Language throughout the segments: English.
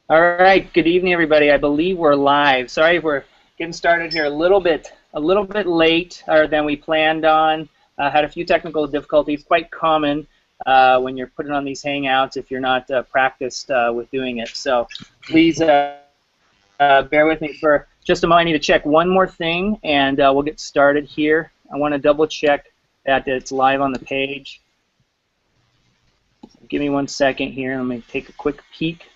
All right, good evening, everybody. I believe we're live. Sorry if we're getting started here a little bit later than we planned on. Had a few technical difficulties, quite common when you're putting on these Hangouts if you're not practiced with doing it. So please bear with me for just a moment. I need to check one more thing, and we'll get started here. I want to double check that it's live on the page. Give me 1 second here. Let me take a quick peek.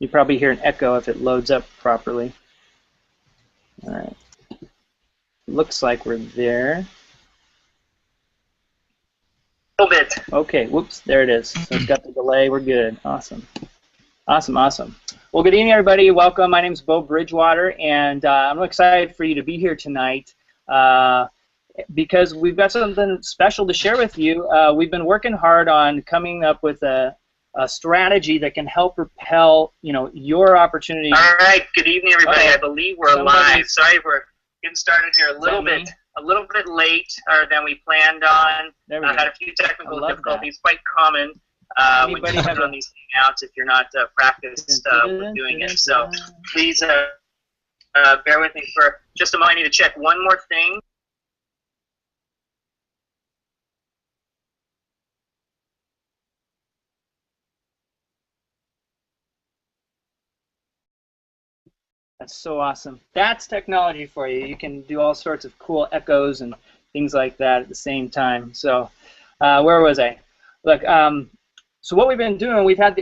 You probably hear an echo if it loads up properly. All right. Looks like we're there. A little bit. Okay, whoops, there it is. So it's got the delay. We're good. Awesome. Awesome, awesome. Well, good evening, everybody. Welcome. My name is Bo Bridgewater, and I'm excited for you to be here tonight because we've got something special to share with you. We've been working hard on coming up with a strategy that can help propel, your opportunity. All right. Good evening, everybody. I believe we're live. Sorry, we're getting started here a little bit later than we planned on. Had a few technical difficulties, quite common when you put on these Hangouts if you're not practiced with doing it. So please bear with me for just a moment. I need to check one more thing. That's so awesome. That's technology for you. You can do all sorts of cool echoes and things like that at the same time. So, where was I? Look, so what we've been doing, we've had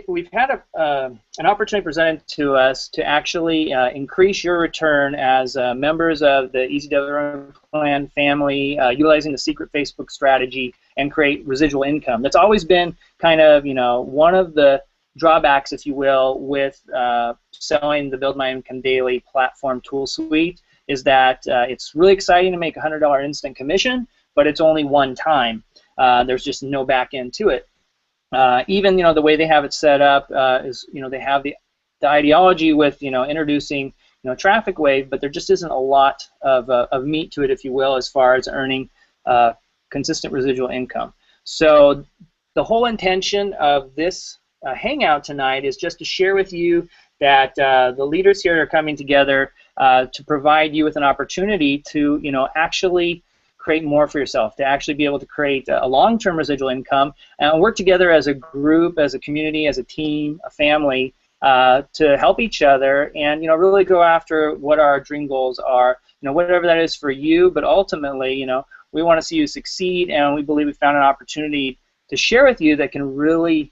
an opportunity presented to us to actually increase your return as members of the EDRP Plan family, utilizing the secret Facebook strategy and create residual income. That's always been kind of, one of the drawbacks, if you will, with selling the Build My Income Daily platform tool suite is that it's really exciting to make $100 instant commission, but it's only one time. There's just no back end to it. Even the way they have it set up is they have the ideology with introducing traffic wave, but there just isn't a lot of meat to it, if you will, as far as earning consistent residual income. So the whole intention of this Hangout tonight is just to share with you that the leaders here are coming together to provide you with an opportunity to actually create more for yourself, to actually be able to create a long-term residual income and work together as a group, as a community, as a team, a family to help each other and really go after what our dream goals are, whatever that is for you. But ultimately, we want to see you succeed, and we believe we found an opportunity to share with you that can really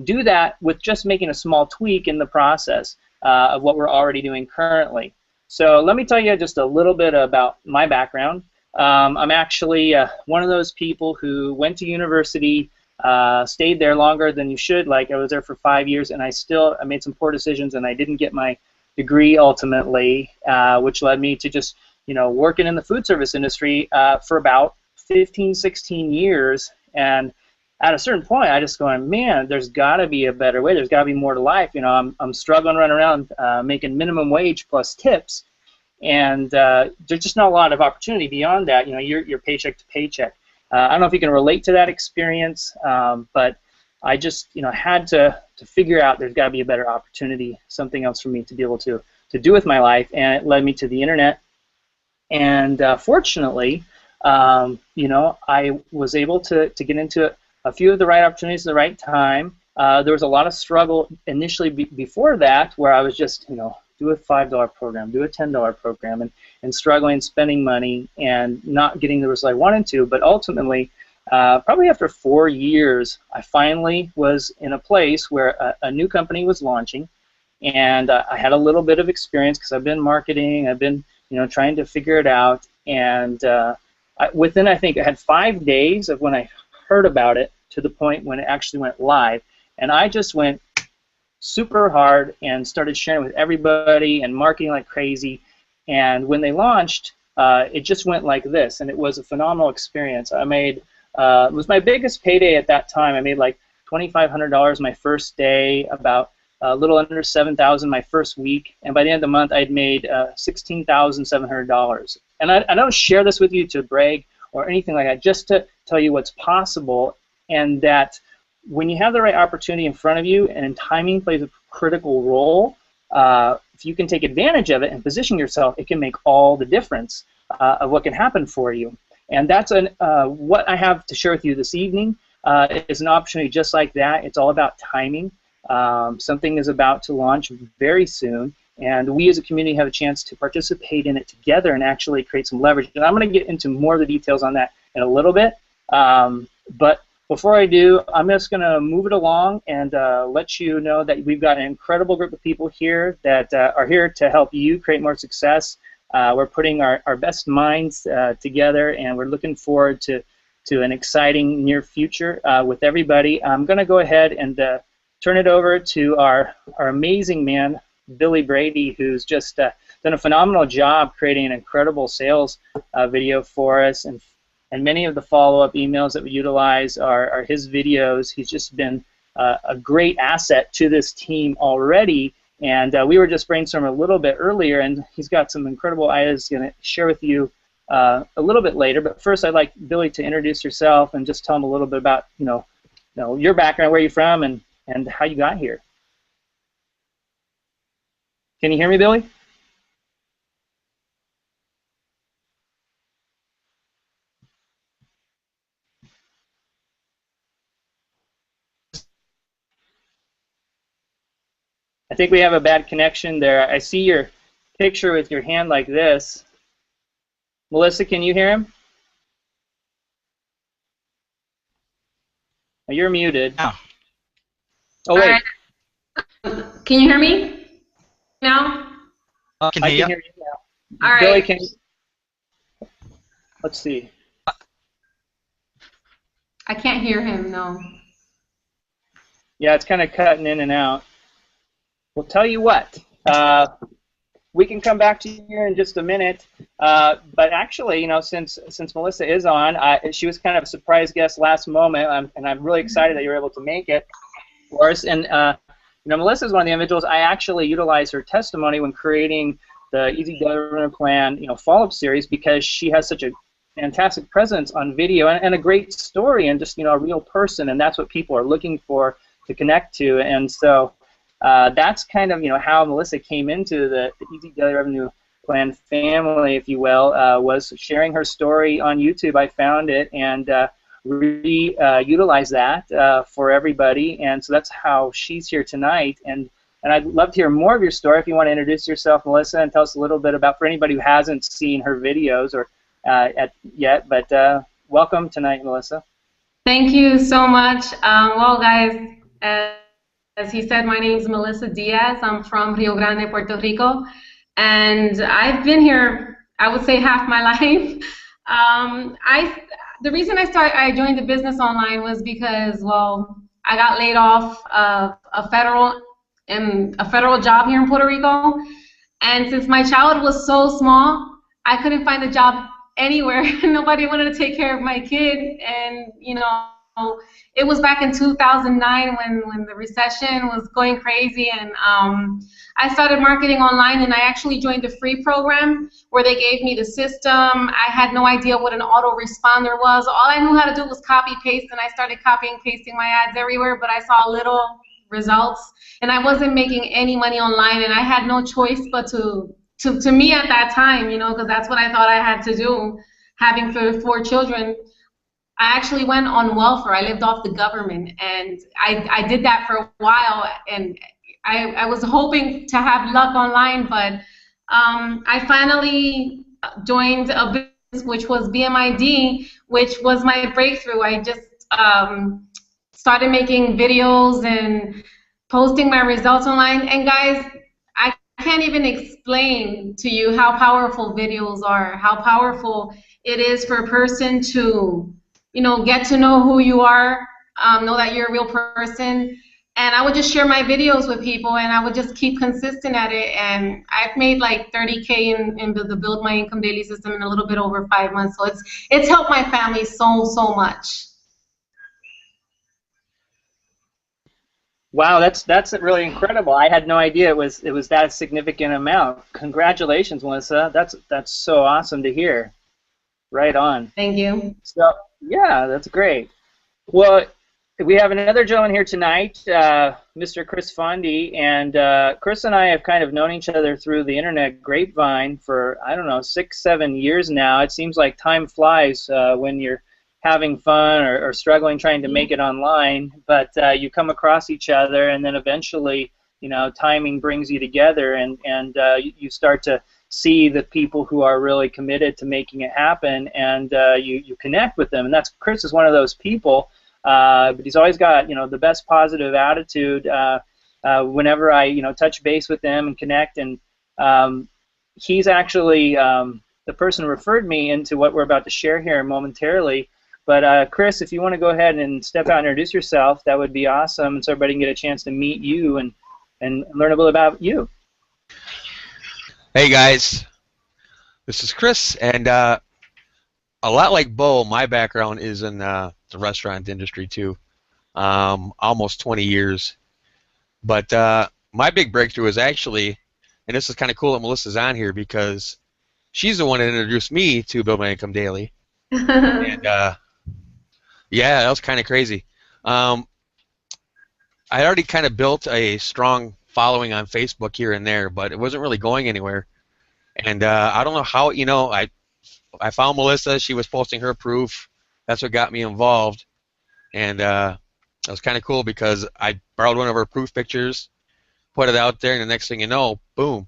do that with just making a small tweak in the process of what we're already doing currently. So let me tell you just a little bit about my background. I'm actually one of those people who went to university, stayed there longer than you should. Like I was there for 5 years, and I made some poor decisions, and I didn't get my degree ultimately, which led me to just working in the food service industry for about 15, 16 years. And at a certain point, I just going, man, there's got to be a better way. There's got to be more to life. I'm struggling running around making minimum wage plus tips, and there's just not a lot of opportunity beyond that. You're paycheck to paycheck. I don't know if you can relate to that experience, but I just had to figure out there's got to be a better opportunity, something else for me to be able to do with my life, and it led me to the internet. And fortunately, I was able to get into a few of the right opportunities at the right time. There was a lot of struggle initially before that, where I was just, do a $5 program, do a $10 program, and struggling, spending money, and not getting the result I wanted to. But ultimately, probably after 4 years, I finally was in a place where a new company was launching, and I had a little bit of experience because I've been marketing, I've been, trying to figure it out, and within, I think, I had 5 days of when I heard about it to the point when it actually went live, and I just went super hard and started sharing with everybody and marketing like crazy. And when they launched, it just went like this, and it was a phenomenal experience. I made it was my biggest payday at that time. I made like $2,500 my first day, about a little under $7,000 my first week, and by the end of the month I'd made $16,700. And I don't share this with you to brag or anything like that, just to tell you what's possible, and that when you have the right opportunity in front of you, and timing plays a critical role, if you can take advantage of it and position yourself, it can make all the difference of what can happen for you. And that's what I have to share with you this evening is an opportunity just like that. It's all about timing. Something is about to launch very soon, and we as a community have a chance to participate in it together and actually create some leverage. And I'm going to get into more of the details on that in a little bit. But before I do, I'm just going to move it along and let you know that we've got an incredible group of people here that are here to help you create more success. We're putting our best minds together, and we're looking forward to an exciting near future with everybody. I'm going to go ahead and turn it over to our amazing man, Billy Brady, who's just done a phenomenal job creating an incredible sales video for us. And many of the follow-up emails that we utilize are his videos. He's just been a great asset to this team already. And we were just brainstorming a little bit earlier, and he's got some incredible ideas he's going to share with you a little bit later. But first, I'd like Billy to introduce yourself and just tell him a little bit about your background, where you're from, and how you got here. Can you hear me, Billy? I think we have a bad connection there. I see your picture with your hand like this. Melissa, can you hear him? Oh, you're muted. Oh. Oh, wait. Right. Can you hear me now? I can hear you now. All right. Billy, can you? Let's see. I can't hear him, no. Yeah, it's kind of cutting in and out. We'll tell you what. We can come back to you here in just a minute. But actually, since Melissa is on, she was kind of a surprise guest last moment, and I'm really excited that you were able to make it for us. And Melissa is one of the individuals I actually utilize her testimony when creating the Easy Government Plan, follow-up series, because she has such a fantastic presence on video and a great story and just a real person, and that's what people are looking for to connect to. And so that's kind of how Melissa came into the Easy Daily Revenue Plan family, if you will, was sharing her story on YouTube. I found it and utilize that for everybody, and so that's how she's here tonight. And I'd love to hear more of your story. If you want to introduce yourself, Melissa, and tell us a little bit about, for anybody who hasn't seen her videos or yet, but welcome tonight, Melissa. Thank you so much. Well, guys, as he said, my name is Melissa Diaz. I'm from Rio Grande, Puerto Rico, and I've been here, I would say, half my life. The reason I joined the business online was because, well, I got laid off of a federal job here in Puerto Rico, and since my child was so small, I couldn't find a job anywhere. Nobody wanted to take care of my kid, and it was back in 2009 when the recession was going crazy, and I started marketing online, and I actually joined the free program where they gave me the system. I had no idea what an autoresponder was. All I knew how to do was copy paste, and I started copying pasting my ads everywhere, but I saw little results, and I wasn't making any money online, and I had no choice but to me at that time, because that's what I thought I had to do, having 4 children. I actually went on welfare. I lived off the government, and I did that for a while, and I was hoping to have luck online, but I finally joined a business which was BMID, which was my breakthrough. I just started making videos and posting my results online, and guys, I can't even explain to you how powerful videos are, how powerful it is for a person to get to know who you are, know that you're a real person. And I would just share my videos with people, and I would just keep consistent at it. And I've made like 30K in the Build My Income Daily system in a little bit over 5 months. So it's helped my family so much. Wow, that's really incredible. I had no idea it was that significant amount. Congratulations, Melissa. That's so awesome to hear. Right on. Thank you. So yeah, that's great. Well, we have another gentleman here tonight, Mr. Chris Fondy, and Chris and I have kind of known each other through the internet grapevine for, I don't know, 6, 7 years now. It seems like time flies when you're having fun or struggling trying to make it online, but you come across each other, and then eventually, you know, timing brings you together, and you start to see the people who are really committed to making it happen, and you connect with them, and that's Chris is one of those people. But he's always got, you know, the best positive attitude whenever I, you know, touch base with him and connect. And he's actually the person who referred me into what we're about to share here momentarily. But Chris, if you want to go ahead and step out and introduce yourself, that would be awesome, so everybody can get a chance to meet you and learn a little about you. Hey guys, this is Chris, and a lot like Bo, my background is in the restaurant industry too, almost 20 years. But my big breakthrough is actually, and this is kind of cool that Melissa's on here because she's the one that introduced me to Build My Income Daily. And yeah, that was kind of crazy. I already kind of built a strong following on Facebook here and there, but it wasn't really going anywhere. And I don't know how, you know, I found Melissa. She was posting her proof. That's what got me involved. And it was kind of cool because I borrowed one of her proof pictures, put it out there, and the next thing you know, boom.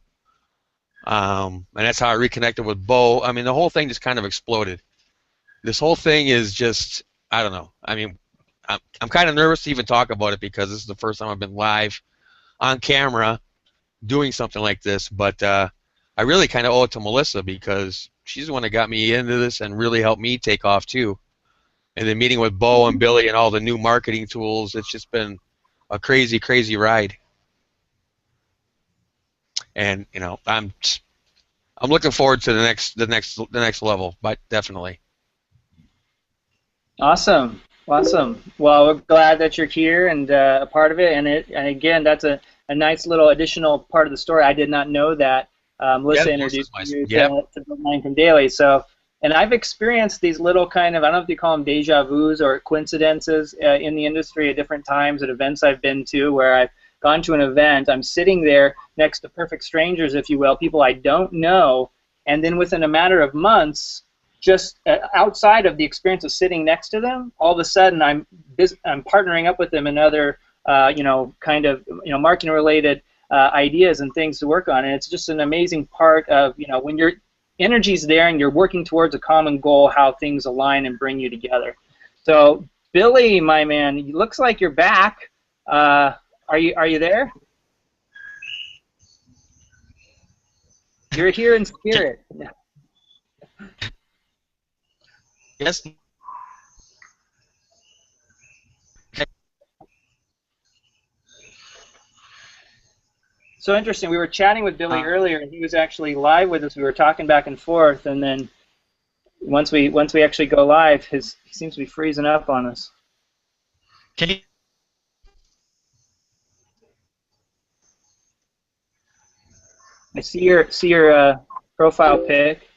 And that's how I reconnected with Bo. I mean, the whole thing just kind of exploded. This whole thing is just, I don't know. I mean, I'm kind of nervous to even talk about it because this is the first time I've been live on camera doing something like this. But I really kind of owe it to Melissa because she's the one that got me into this and really helped me take off too. And then meeting with Bo and Billy and all the new marketing tools, it's just been a crazy, crazy ride. And you know, I'm looking forward to the next level, but definitely. Awesome, awesome. Well, we're glad that you're here and a part of it. And again, that's a nice little additional part of the story. I did not know that. Melissa introduced you to Build My Income Daily. So, and I've experienced these little kind of, I don't know if you call them deja vus or coincidences in the industry at different times at events I've been to where I've gone to an event, I'm sitting there next to perfect strangers, if you will, people I don't know, and then within a matter of months, just outside of the experience of sitting next to them, all of a sudden I'm partnering up with them in other, you know, kind of, you know, marketing related ideas and things to work on, and it's just an amazing part of, you know, when your energy's there and you're working towards a common goal, how things align and bring you together. So, Billy, my man, it looks like you're back. Are you there? You're here in spirit. Yes. So interesting. We were chatting with Billy earlier, and he was actually live with us. We were talking back and forth, and then once we actually go live, he seems to be freezing up on us. Can you? I see your profile pic.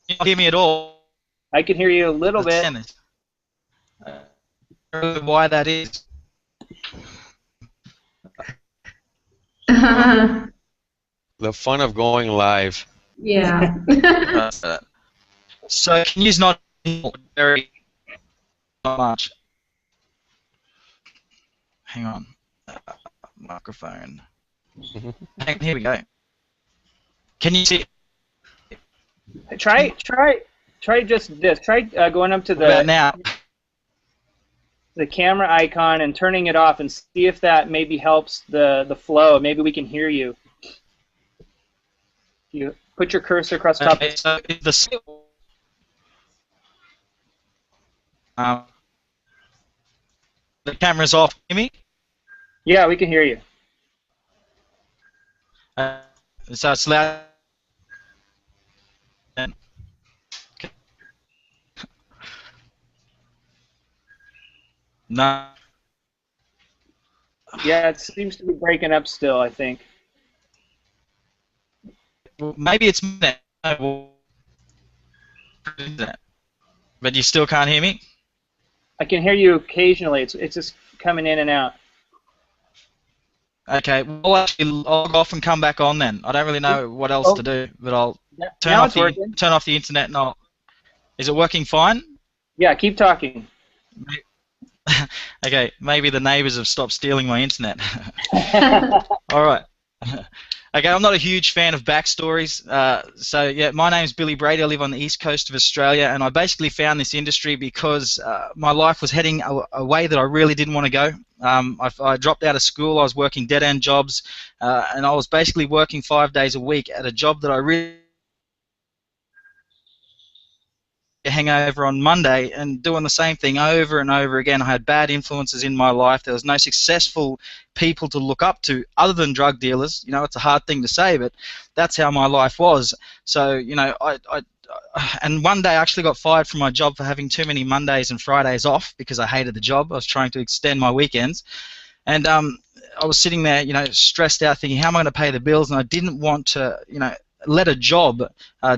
Can you hear me at all? I can hear you a little bit. I don't know why that is. The fun of going live. Yeah. So can you not very much? Hang on. Microphone. Here we go. Can you see? Try just this. Try going up to now. The camera icon and turning it off and see if that maybe helps the flow. Maybe we can hear you. You put your cursor across the top. Okay, so if the camera's off. Hear me? Yeah, we can hear you. So it's loud. No. Yeah, it seems to be breaking up still, I think. Well, maybe it's me. But you still can't hear me? I can hear you occasionally. It's just coming in and out. Okay, well, actually log off and come back on then. I don't really know what else to do, but I'll turn Now off it's working. the internet and I'll. Is it working fine? Yeah, keep talking. Okay, maybe the neighbors have stopped stealing my internet. All right. Okay, I'm not a huge fan of backstories. So, yeah, my name's Billy Brady. I live on the east coast of Australia, and I basically found this industry because my life was heading a way that I really didn't want to go. I dropped out of school. I was working dead-end jobs, and I was basically working 5 days a week at a job that I really hangover on Monday and doing the same thing over and over again. I had bad influences in my life. There was no successful people to look up to other than drug dealers. You know, it's a hard thing to say, but that's how my life was. So, you know, and one day I actually got fired from my job for having too many Mondays and Fridays off because I hated the job. I was trying to extend my weekends. And I was sitting there, you know, stressed out thinking, how am I going to pay the bills? And I didn't want to, you know, let a job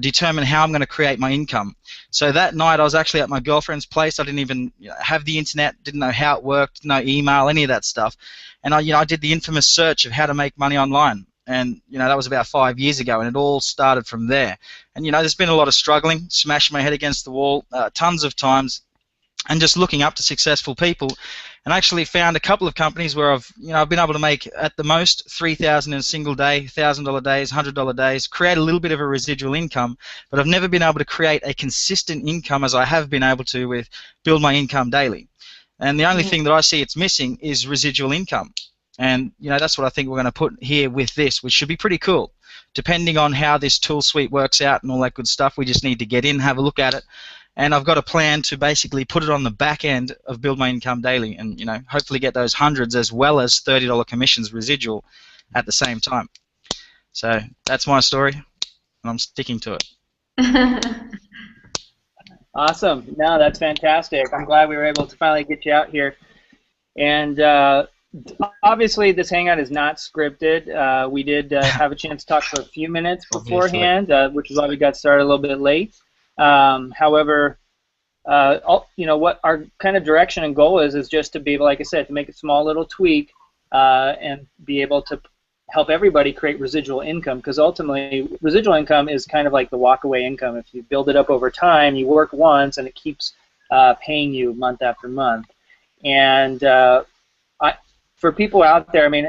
determine how I'm going to create my income. So that night I was actually at my girlfriend's place. I didn't even have the internet, didn't know how it worked, no email, any of that stuff. And I did the infamous search of how to make money online. And that was about 5 years ago, and it all started from there. And there's been a lot of struggling, smashing my head against the wall tons of times, and just looking up to successful people. And I actually found a couple of companies where I've been able to make at the most $3,000 in a single day, $1,000 days, $100 days, create a little bit of a residual income, but I've never been able to create a consistent income as I have been able to with Build My Income Daily. And the only thing that I see it's missing is residual income. And that's what I think we're going to put here with this, which should be pretty cool. Depending on how this tool suite works out and all that good stuff, we just need to get in, have a look at it. And I've got a plan to basically put it on the back end of Build My Income Daily and, hopefully get those hundreds as well as $30 commissions residual at the same time. So that's my story, and I'm sticking to it. Awesome. No, that's fantastic. I'm glad we were able to finally get you out here. And obviously this Hangout is not scripted. We did have a chance to talk for a few minutes beforehand, which is why we got started a little bit late. However, what our kind of direction and goal is just to be able, like I said, to make a small little tweak and be able to help everybody create residual income, because ultimately residual income is kind of like the walkaway income. If you build it up over time, you work once and it keeps paying you month after month. And for people out there, I mean,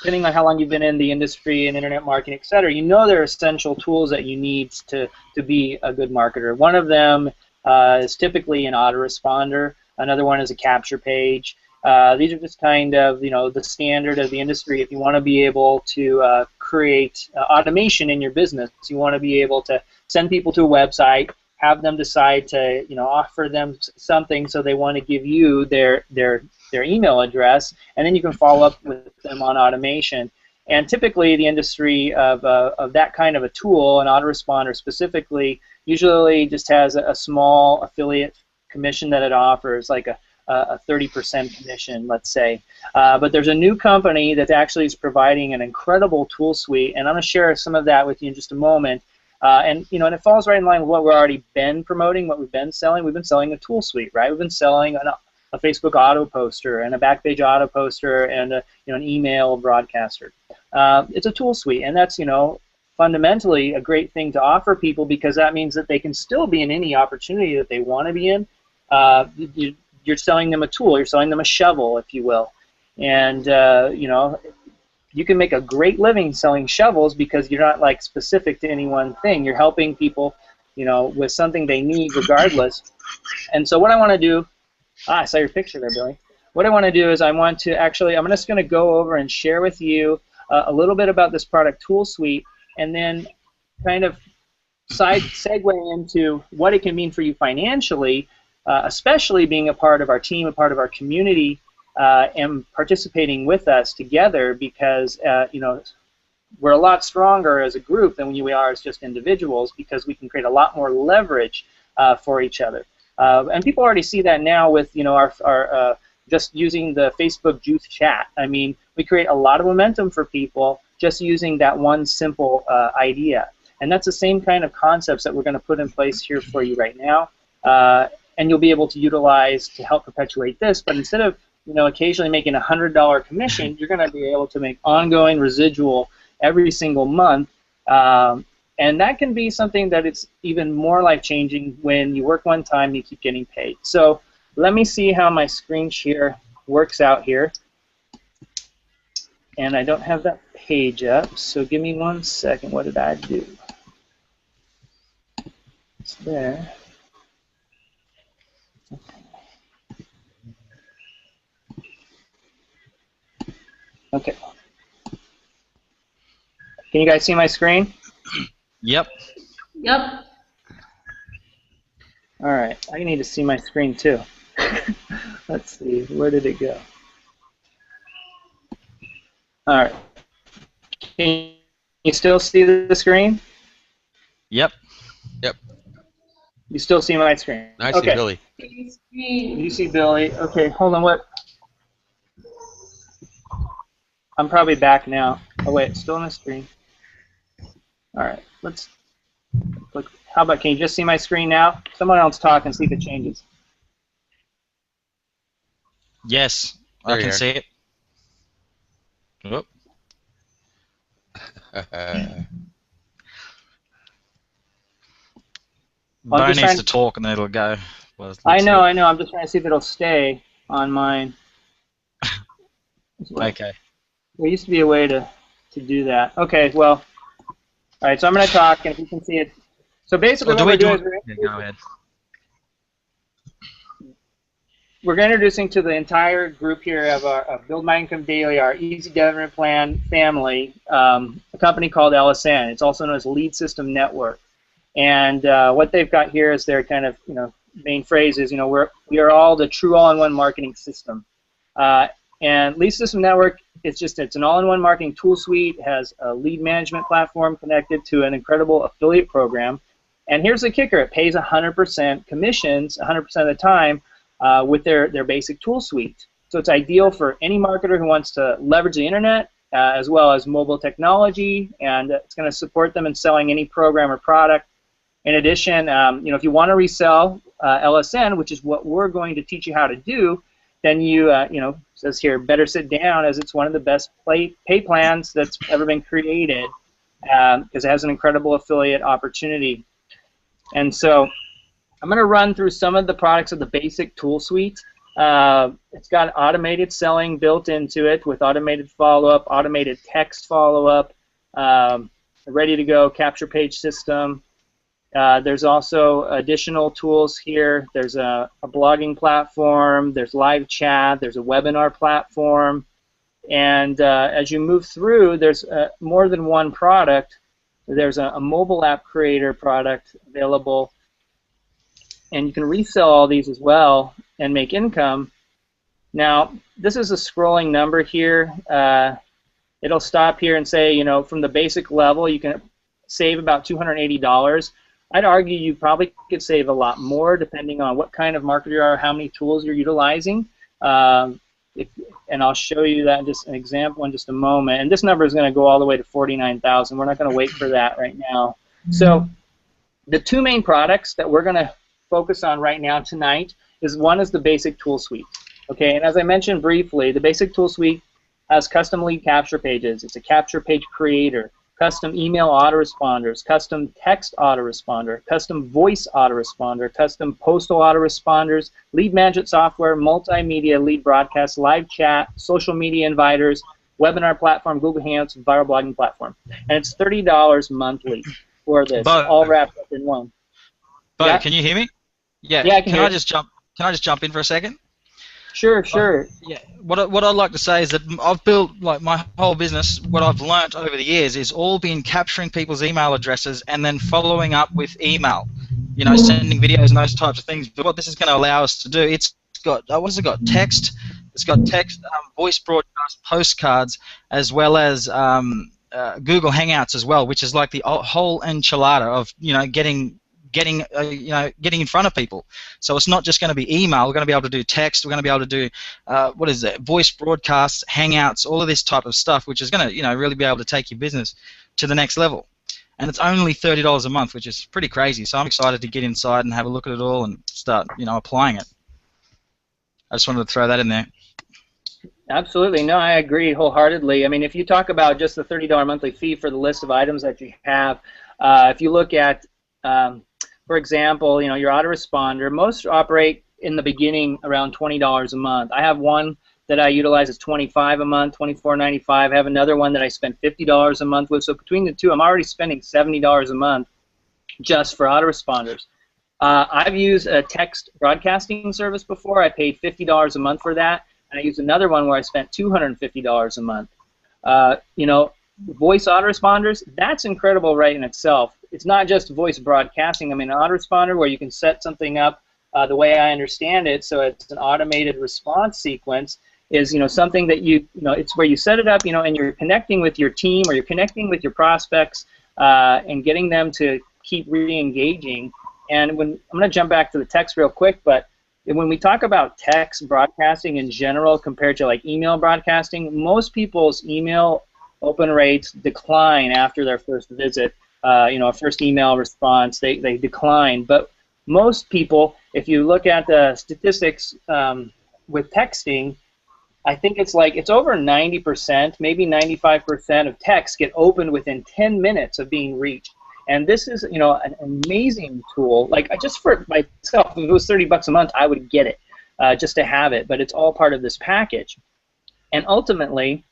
depending on how long you've been in the industry and internet marketing, et cetera, there are essential tools that you need to be a good marketer. One of them is typically an autoresponder. Another one is a capture page. These are just kind of, the standard of the industry. If you want to be able to create automation in your business, you want to be able to send people to a website, have them decide to, offer them something, so they want to give you their email address, and then you can follow up with them on automation. And typically the industry of that kind of a tool, an autoresponder specifically, usually just has a small affiliate commission that it offers, like a 30% commission, let's say. But there's a new company that actually is providing an incredible tool suite, and I'm going to share some of that with you in just a moment. And it falls right in line with what we've already been promoting, what we've been selling. We've been selling a tool suite, right? We've been selling a Facebook auto poster and a Backpage auto poster and an email broadcaster. It's a tool suite, and that's fundamentally a great thing to offer people, because that means that they can still be in any opportunity that they want to be in. You're selling them a tool. You're selling them a shovel, if you will, and you can make a great living selling shovels because you're not like specific to any one thing. You're helping people, with something they need regardless. And so what I want to do, I saw your picture there, Billy. What I want to do is I'm just going to go over and share with you a little bit about this product tool suite, and then kind of segue into what it can mean for you financially, especially being a part of our team, a part of our community, and participating with us together, because we're a lot stronger as a group than we are as just individuals, because we can create a lot more leverage for each other. And people already see that now with our just using the Facebook Juice chat. I mean, we create a lot of momentum for people just using that one simple idea. And that's the same kind of concepts that we're going to put in place here for you right now. and you'll be able to utilize to help perpetuate this. But instead of occasionally making a $100 commission, you're going to be able to make ongoing residual every single month. And that can be something that it's even more life-changing when you work one time and you keep getting paid. So let me see how my screen share works out here. And I don't have that page up, so give me 1 second. What did I do? It's there. Okay. Can you guys see my screen? Yep. Yep. All right. I need to see my screen too. Let's see. Where did it go? All right. Can you still see the screen? Yep. Yep. You still see my screen? I see Billy. You see Billy. Okay, hold on. What? I'm probably back now. Oh wait, it's still on the screen. All right. Let's look. How about? Can you just see my screen now? Someone else talk and see if it changes. Yes, There I you can are. see it. Whoop. Bo just needs trying- to talk and then it'll go. Well, I let's know. see. I know. I'm just trying to see if it'll stay on mine. Okay. There used to be a way to do that. Okay. Well. All right. So I'm going to talk, and if you can see it. So basically, Well, what we're do doing it? is Yeah, go ahead. we're introducing to the entire group here of Build My Income Daily, our Easy Government Plan family, a company called LSN. It's also known as Lead System Network. And what they've got here is their kind of main phrase is we are all the true all-in-one marketing system. And Lead System Network it's an all-in-one marketing tool suite. It has a lead management platform connected to an incredible affiliate program. And here's the kicker: it pays 100% commissions 100% of the time. With their basic tool suite. So it's ideal for any marketer who wants to leverage the internet as well as mobile technology, and it's going to support them in selling any program or product. In addition, if you want to resell LSN, which is what we're going to teach you how to do, then it says here, better sit down, as it's one of the best pay plans that's ever been created because it has an incredible affiliate opportunity. And so I'm going to run through some of the products of the basic tool suite. It's got automated selling built into it with automated follow-up, automated text follow-up, ready-to-go capture page system. There's also additional tools here. There's a blogging platform. There's live chat. There's a webinar platform. And as you move through, there's more than one product. There's a mobile app creator product available. And you can resell all these as well and make income. Now, this is a scrolling number here. It'll stop here and say, from the basic level, you can save about $280. I'd argue you probably could save a lot more depending on what kind of marketer you are, how many tools you're utilizing. And I'll show you that in just an example in just a moment. And this number is going to go all the way to $49,000. We're not going to wait for that right now. So the two main products that we're going to focus on right now tonight is one is the basic tool suite. Okay, and as I mentioned briefly, the basic tool suite has custom lead capture pages. It's a capture page creator, custom email autoresponders, custom text autoresponder, custom voice autoresponder, custom postal autoresponders, lead management software, multimedia lead broadcast, live chat, social media inviters, webinar platform, Google Hangouts, viral blogging platform. And it's $30 monthly for this, all wrapped up in one. Bo, Yeah? can you hear me? Yeah. Yeah, I can hear I you. just jump? Can I just jump in for a second? Sure, sure. Yeah. What I'd like to say is that I've built my whole business. What I've learnt over the years is all been capturing people's email addresses and then following up with email. Sending videos and those types of things. But what this is going to allow us to do, it's got text. It's got text, voice broadcast, postcards, as well as Google Hangouts as well, which is like the whole enchilada of getting in front of people. So it's not just going to be email. We're going to be able to do text. We're going to be able to do voice broadcasts, Hangouts, all of this type of stuff, which is going to really be able to take your business to the next level. and it's only $30 a month, which is pretty crazy. So I'm excited to get inside and have a look at it all and start, applying it. I just wanted to throw that in there. Absolutely. No, I agree wholeheartedly. I mean, if you talk about just the $30 monthly fee for the list of items that you have, if you look at, for example, your autoresponder, most operate in the beginning around $20 a month. I have one that I utilize is $25 a month, $24.95. I have another one that I spend $50 a month with. So between the two, I'm already spending $70 a month just for autoresponders. I've used a text broadcasting service before. I paid $50 a month for that. And I used another one where I spent $250 a month. Voice autoresponders, that's incredible right in itself. It's not just voice broadcasting. I mean, an autoresponder where you can set something up the way I understand it, so it's an automated response sequence, is something that it's where you set it up, and you're connecting with your team or you're connecting with your prospects and getting them to keep re-engaging. And I'm going to jump back to the text real quick, but when we talk about text broadcasting in general compared to like email broadcasting, most people's email open rates decline after their first visit. A first email response, they decline. But most people, if you look at the statistics with texting, I think it's over 90%, maybe 95% of texts get opened within 10 minutes of being reached. And this is, an amazing tool. Like, just for myself, if it was $30 a month, I would get it just to have it. But it's all part of this package. And ultimately,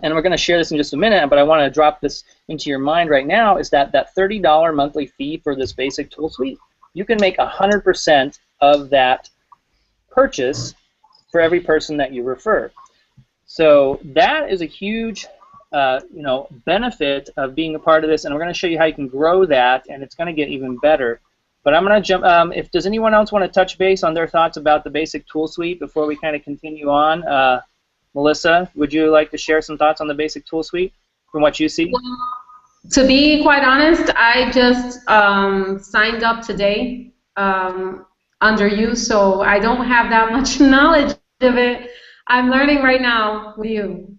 and we're going to share this in just a minute, but I want to drop this into your mind right now, is that $30 monthly fee for this basic tool suite, you can make 100% of that purchase for every person that you refer. So that is a huge benefit of being a part of this, and we're going to show you how you can grow that, and it's going to get even better. But I'm going to jump. Does anyone else want to touch base on their thoughts about the basic tool suite before we kind of continue on? Melissa, would you like to share some thoughts on the basic tool suite from what you see? Well, to be quite honest, I just signed up today under you, so I don't have that much knowledge of it. I'm learning right now with you.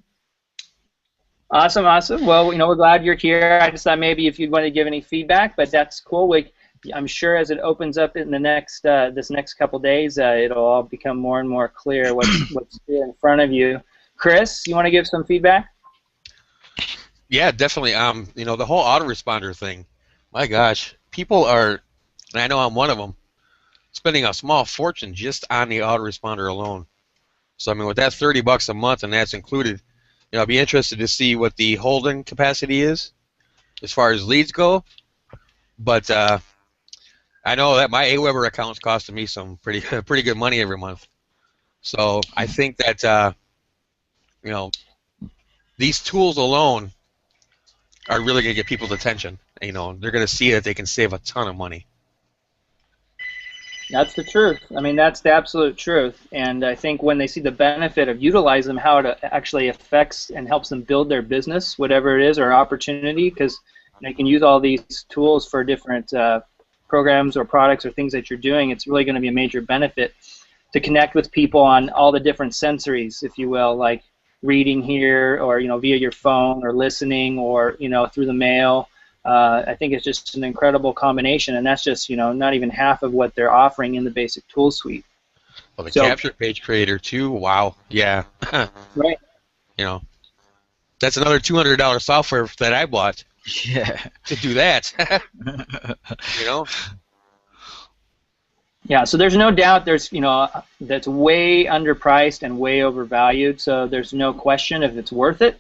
Awesome, awesome. Well, we're glad you're here. I just thought maybe if you'd want to give any feedback, but that's cool. I'm sure as it opens up in the next this next couple days, it'll all become more and more clear what's in front of you. Chris, you want to give some feedback? Yeah, definitely. The whole autoresponder thing. My gosh, people are, and I know I'm one of them, spending a small fortune just on the autoresponder alone. So I mean, with that $30 a month, and that's included. I'd be interested to see what the holding capacity is as far as leads go. But I know that my AWeber account's costing me some pretty good money every month. So I think that these tools alone are really going to get people's attention. They're going to see that they can save a ton of money. That's the truth. I mean, that's the absolute truth. And I think when they see the benefit of utilizing them, how it actually affects and helps them build their business, whatever it is, or opportunity, because you can use all these tools for different programs or products or things that you're doing, it's really going to be a major benefit to connect with people on all the different sensories, if you will, like reading here or, via your phone or listening or, through the mail. I think it's just an incredible combination, and that's just not even half of what they're offering in the basic tool suite. Well, the capture page creator too. Wow, yeah. Right. That's another $200 software that I bought. Yeah. To do that. Yeah. So there's no doubt there's that's way underpriced and way overvalued. So there's no question if it's worth it.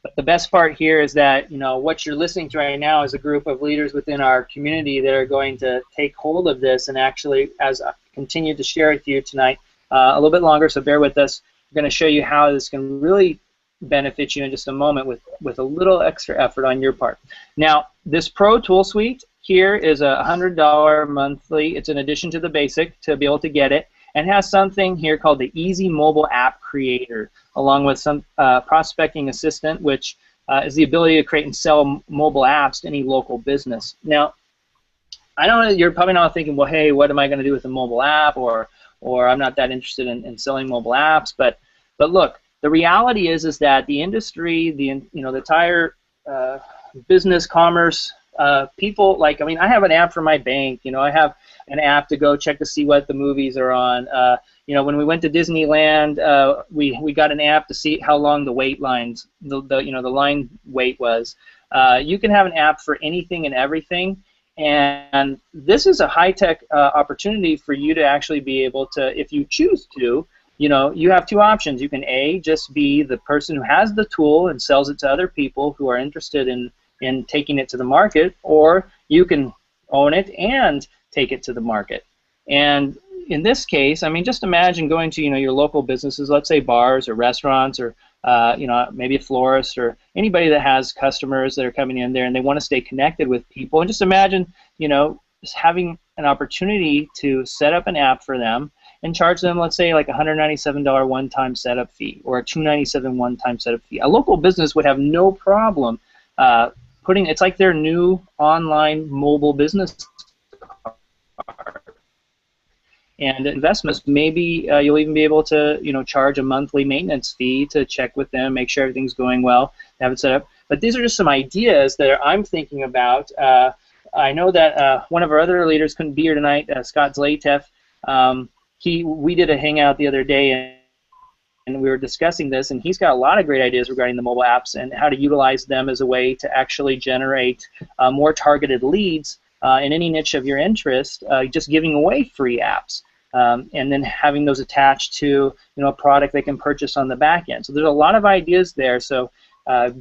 But the best part here is that what you're listening to right now is a group of leaders within our community that are going to take hold of this and actually, as I continue to share with you tonight, a little bit longer. So bear with us. We're going to show you how this can really benefit you in just a moment with a little extra effort on your part. Now, this Pro Tool Suite here is a $100 monthly. It's in addition to the basic to be able to get it, and has something here called the Easy Mobile App Creator, along with some Prospecting Assistant, which is the ability to create and sell mobile apps to any local business. Now, I know you're probably not thinking, well, hey, what am I going to do with a mobile app, or I'm not that interested in selling mobile apps. But look, the reality is that the industry, the entire business, commerce, people like, I mean, I have an app for my bank. You know, I have an app to go check to see what the movies are on. You know, when we went to Disneyland, we got an app to see how long the wait lines, the line wait was. You can have an app for anything and everything, and this is a high-tech opportunity for you to actually be able to, if you choose to, you know, you have two options. You can just be the person who has the tool and sells it to other people who are interested in taking it to the market, or you can own it and take it to the market. And in this case, I mean, just imagine going to, you know, your local businesses, let's say bars or restaurants, or you know, maybe a florist, or anybody that has customers that are coming in there and they want to stay connected with people. And just imagine, you know, just having an opportunity to set up an app for them and charge them, let's say, like a $197 one-time setup fee or a $297 one-time setup fee. A local business would have no problem putting, it's like their new online mobile business card. And investments, maybe you'll even be able to, you know, charge a monthly maintenance fee to check with them, make sure everything's going well, have it set up. But these are just some ideas that I'm thinking about. I know that one of our other leaders couldn't be here tonight, Scott Zlateff. We did a hangout the other day, and we were discussing this, and he's got a lot of great ideas regarding the mobile apps and how to utilize them as a way to actually generate more targeted leads in any niche of your interest, just giving away free apps. And then having those attached to, you know, a product they can purchase on the back end. So there's a lot of ideas there. So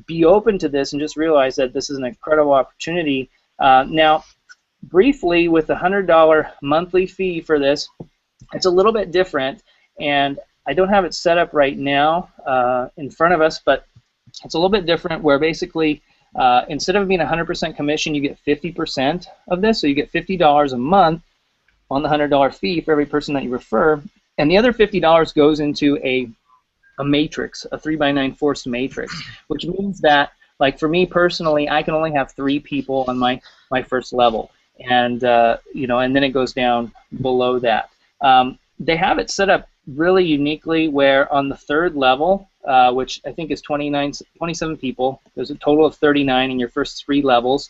be open to this and just realize that this is an incredible opportunity. Now, briefly, with the $100 monthly fee for this, it's a little bit different, and I don't have it set up right now in front of us, but it's a little bit different where basically instead of being 100% commission, you get 50% of this, so you get $50 a month on the $100 fee for every person that you refer, and the other $50 goes into a matrix, a 3x9 forced matrix, which means that, like for me personally, I can only have 3 people on my first level, and you know, and then it goes down below that. They have it set up really uniquely where on the 3rd level, which I think is 27 people, there's a total of 39 in your first 3 levels.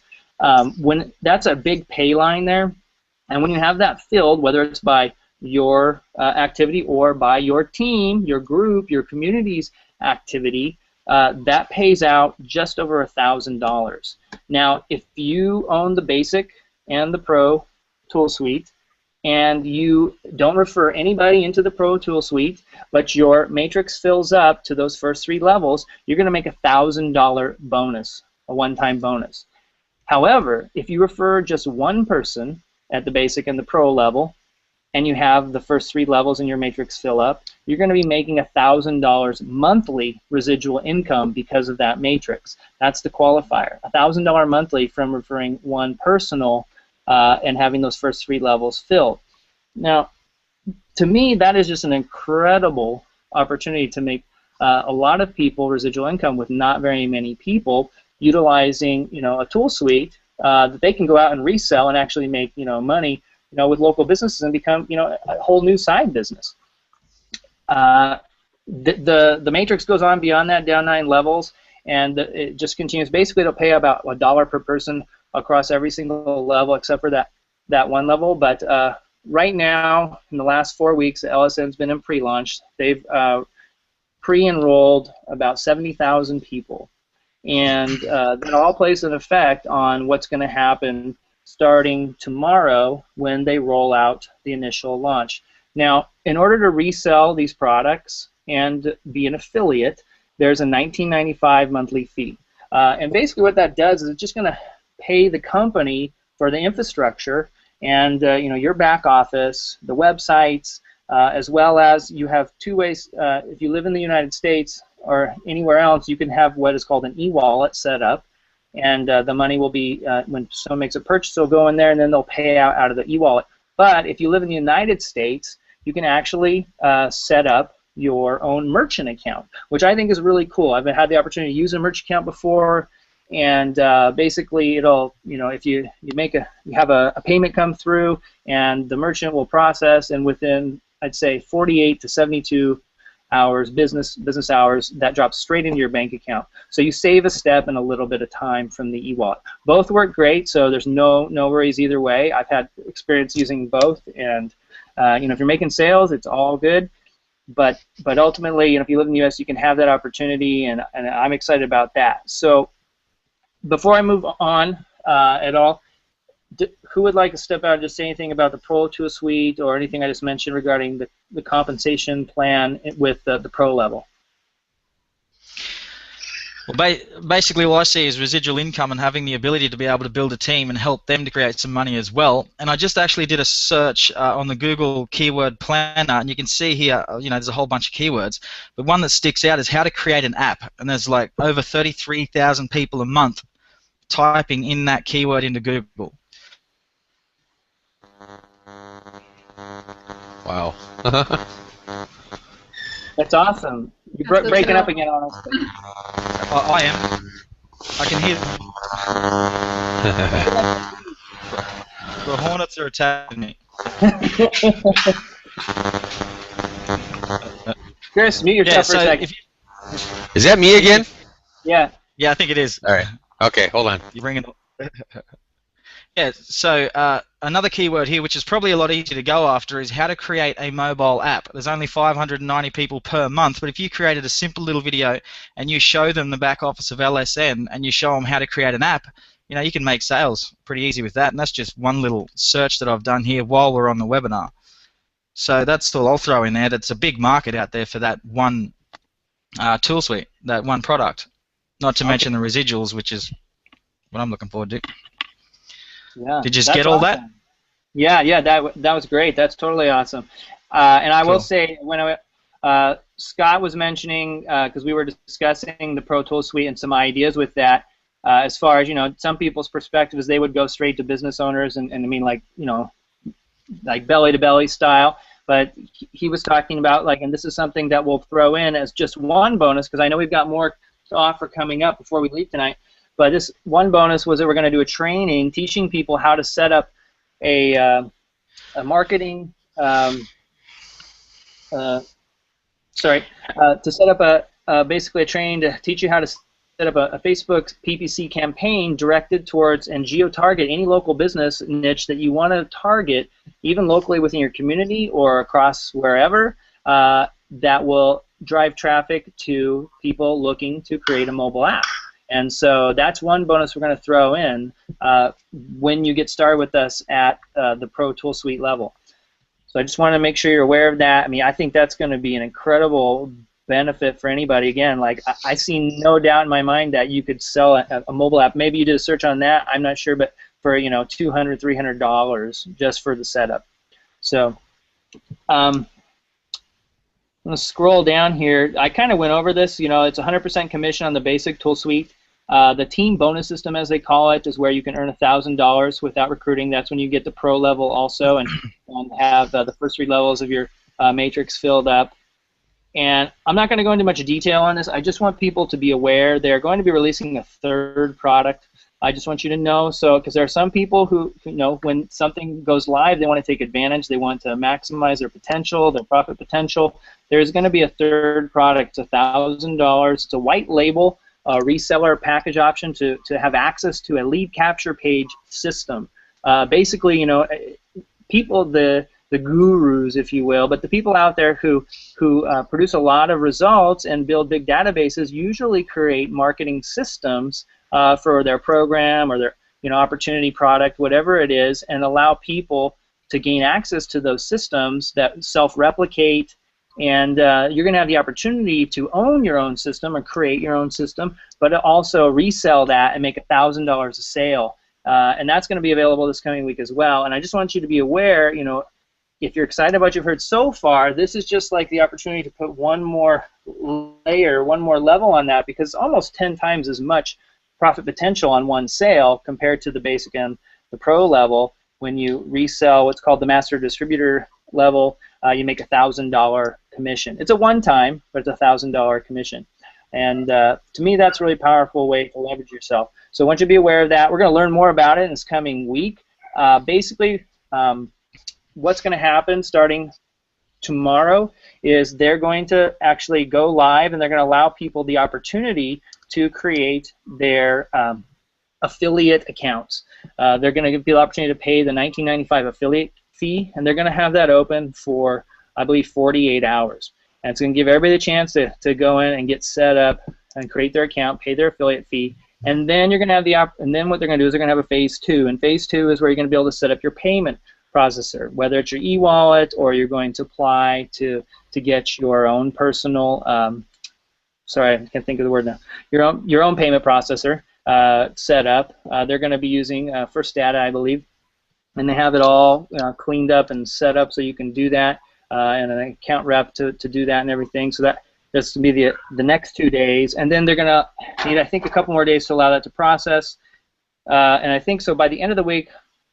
When that's a big pay line there. And when you have that filled, whether it's by your activity or by your team, your group, your community's activity, that pays out just over $1,000. Now, if you own the Basic and the Pro tool suite, and you don't refer anybody into the Pro tool suite, but your matrix fills up to those first 3 levels, you're going to make a $1,000 bonus, a one-time bonus. However, if you refer just one person at the Basic and the Pro level, and you have the first 3 levels in your matrix fill up, you're going to be making $1,000 monthly residual income because of that matrix. That's the qualifier. $1,000 monthly from referring one personal and having those first 3 levels filled. Now, to me, that is just an incredible opportunity to make a lot of people residual income with not very many people, utilizing, you know, a tool suite that they can go out and resell and actually make, you know, money, you know, with local businesses and become, you know, a whole new side business. The matrix goes on beyond that, down 9 levels, and it just continues. Basically, it'll pay about $1 per person across every single level except for that one level. But right now, in the last 4 weeks, the LSN's been in pre-launch. They've pre-enrolled about 70,000 people. And that all plays an effect on what's going to happen starting tomorrow when they roll out the initial launch. Now, in order to resell these products and be an affiliate, there's a $19.95 monthly fee. And basically what that does is it's just going to pay the company for the infrastructure and you know, your back office, the websites, as well as you have 2 ways. If you live in the United States or anywhere else, you can have what is called an e-wallet set up, and the money will be, when someone makes a purchase, they'll go in there and then they'll pay out of the e-wallet. But if you live in the United States, you can actually set up your own merchant account, which I think is really cool. I've had the opportunity to use a merchant account before, and basically it'll, you know, if you have a payment come through, and the merchant will process, and within, I'd say, 48 to 72 hours, business hours, that drops straight into your bank account. So you save a step and a little bit of time from the e-wallet. Both work great, so there's no worries either way. I've had experience using both, and if you're making sales, it's all good. But ultimately, if you live in the U.S., you can have that opportunity, and I'm excited about that. So before I move on at all, who would like to step out and just say anything about the Pro Tool Suite or anything I just mentioned regarding the compensation plan with the Pro level? Well, basically all I see is residual income and having the ability to be able to build a team and help them to create some money as well. And I just actually did a search on the Google keyword planner, and you can see here, there's a whole bunch of keywords. But one that sticks out is how to create an app, and there's like over 33,000 people a month typing in that keyword into Google. Wow. That's awesome. You're breaking up again on us. I am. I can hear the hornets are attacking me. Chris, mute yourself for a second. Is that me again? Yeah. Yeah, I think it is. All right. Okay, hold on. You're bringing. Yeah, so another keyword here, which is probably a lot easier to go after, is how to create a mobile app. There's only 590 people per month, but if you created a simple little video and you show them the back office of LSN and you show them how to create an app, you can make sales pretty easy with that, and that's just one little search that I've done here while we're on the webinar. So that's all I'll throw in there. That's a big market out there for that one tool suite, that one product, not to mention the residuals, which is what I'm looking forward to. Yeah, did you just get all that? Yeah, that was great. That's totally awesome. And I will say, when Scott was mentioning, because we were discussing the Pro Tool Suite and some ideas with that, as far as some people's perspective is they would go straight to business owners, and I mean like belly to belly style. But he was talking about and this is something that we'll throw in as just one bonus, because I know we've got more to offer coming up before we leave tonight. But this one bonus was that we're going to do a training teaching people how to set up a marketing, to set up basically a training to teach you how to set up a Facebook PPC campaign directed towards and geo-target any local business niche that you want to target, even locally within your community or across wherever, that will drive traffic to people looking to create a mobile app. And so that's one bonus we're going to throw in when you get started with us at the Pro Tool Suite level. So I just want to make sure you're aware of that. I mean, I think that's going to be an incredible benefit for anybody. Again, I see no doubt in my mind that you could sell a mobile app. Maybe you did a search on that. I'm not sure, but for $200, $300 just for the setup. So I'm going to scroll down here. I kind of went over this. It's 100% commission on the basic tool suite. The team bonus system, as they call it, is where you can earn $1,000 without recruiting. That's when you get the pro level also and have the first 3 levels of your matrix filled up. And I'm not going to go into much detail on this. I just want people to be aware they're going to be releasing a 3rd product. I just want you to know, because there are some people who, when something goes live, they want to take advantage. They want to maximize their potential, their profit potential. There's going to be a 3rd product. It's $1,000. It's a white label reseller package option to have access to a lead capture page system. Basically, people, the gurus, if you will, but the people out there who produce a lot of results and build big databases usually create marketing systems for their program or their opportunity product, whatever it is, and allow people to gain access to those systems that self-replicate. And you're going to have the opportunity to own your own system or create your own system, but also resell that and make $1,000 a sale. And that's going to be available this coming week as well. And I just want you to be aware, if you're excited about what you've heard so far, this is just like the opportunity to put one more layer, one more level on that, because almost 10 times as much profit potential on one sale compared to the basic and the pro level. When you resell what's called the master distributor level, you make $1,000 commission. It's a one-time, but it's $1,000 commission. And to me, that's a really powerful way to leverage yourself. So I want you to be aware of that. We're going to learn more about it in this coming week. Basically, what's going to happen starting tomorrow is they're going to actually go live, and they're going to allow people the opportunity to create their affiliate accounts. They're going to give people the opportunity to pay the $19.95 affiliate fee, and they're going to have that open for, I believe, 48 hours. And it's going to give everybody the chance to go in and get set up and create their account, pay their affiliate fee, and then you're going to have and then what they're going to do is they're going to have a phase 2, and phase 2 is where you're going to be able to set up your payment processor, whether it's your e-wallet or you're going to apply to get your own personal, sorry, I can't think of the word now, your own payment processor set up. They're going to be using First Data, I believe, and they have it all cleaned up and set up so you can do that, and an account rep to do that and everything. So that's going to be the next 2 days, and then they're going to need, I think, a couple more days to allow that to process. And I think so by the end of the week,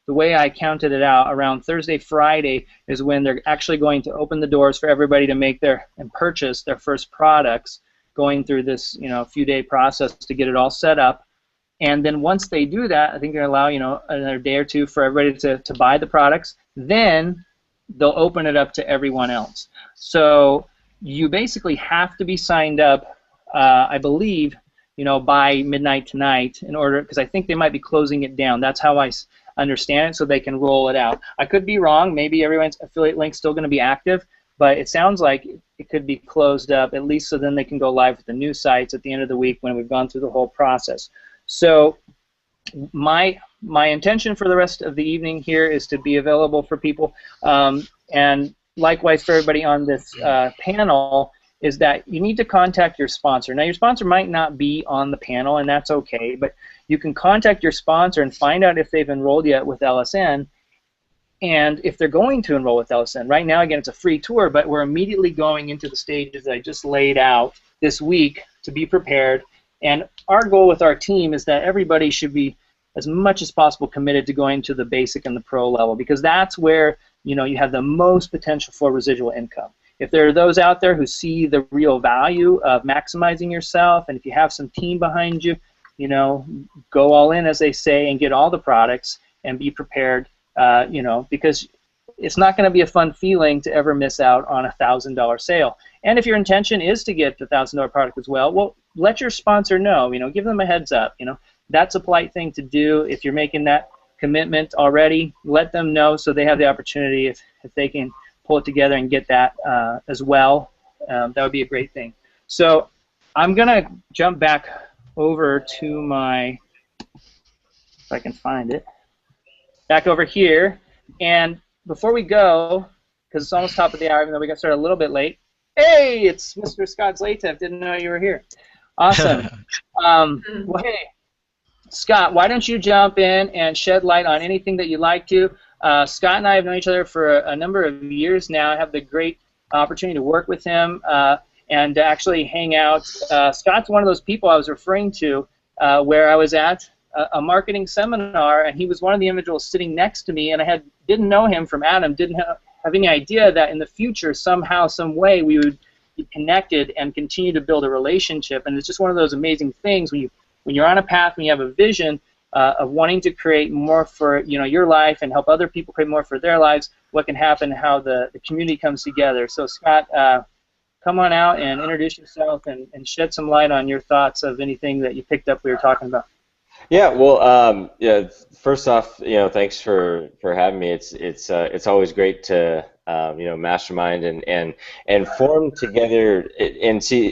the way I counted it out, around Thursday, Friday is when they're actually going to open the doors for everybody to make and purchase their first products, going through this few-day process to get it all set up. And then once they do that, I think they're going to allow another day or two for everybody to buy the products. Then they'll open it up to everyone else. So you basically have to be signed up, I believe, by midnight tonight in order, because I think they might be closing it down. That's how I understand it, so they can roll it out. I could be wrong. Maybe everyone's affiliate link's still going to be active, but it sounds like it could be closed up, at least so then they can go live with the new sites at the end of the week when we've gone through the whole process. So my intention for the rest of the evening here is to be available for people, and likewise for everybody on this panel, is that you need to contact your sponsor. Now, your sponsor might not be on the panel, and that's okay, but you can contact your sponsor and find out if they've enrolled yet with LSN, and if they're going to enroll with LSN. Right now, again, it's a free tour, but we're immediately going into the stages that I just laid out this week to be prepared. And our goal with our team is that everybody should be, as much as possible, committed to going to the basic and the pro level, because that's where you have the most potential for residual income. If there are those out there who see the real value of maximizing yourself, and if you have some team behind you, go all in, as they say, and get all the products and be prepared, because it's not going to be a fun feeling to ever miss out on a $1,000 sale. And if your intention is to get the $1,000 product as well, let your sponsor know. Give them a heads up. That's a polite thing to do. If you're making that commitment already, let them know so they have the opportunity, if they can pull it together and get that as well. That would be a great thing. So I'm going to jump back over to my, if I can find it, back over here. And before we go, because it's almost top of the hour, even though we got started a little bit late, hey, it's Mr. Scott Zlatev. Didn't know you were here. Awesome. Well, hey, Scott, why don't you jump in and shed light on anything that you'd like to. Scott and I have known each other for a number of years now. I have the great opportunity to work with him and to actually hang out. Scott's one of those people I was referring to where I was at a marketing seminar, and he was one of the individuals sitting next to me, and I didn't know him from Adam, didn't have any idea that in the future, somehow, some way, we would be connected and continue to build a relationship. And it's just one of those amazing things when you're on a path, when you have a vision of wanting to create more for your life and help other people create more for their lives, what can happen, how the community comes together. So Scott, come on out and introduce yourself and shed some light on your thoughts of anything that you picked up we were talking about. Yeah, well, first off, thanks for having me. It's always great to mastermind and form together and see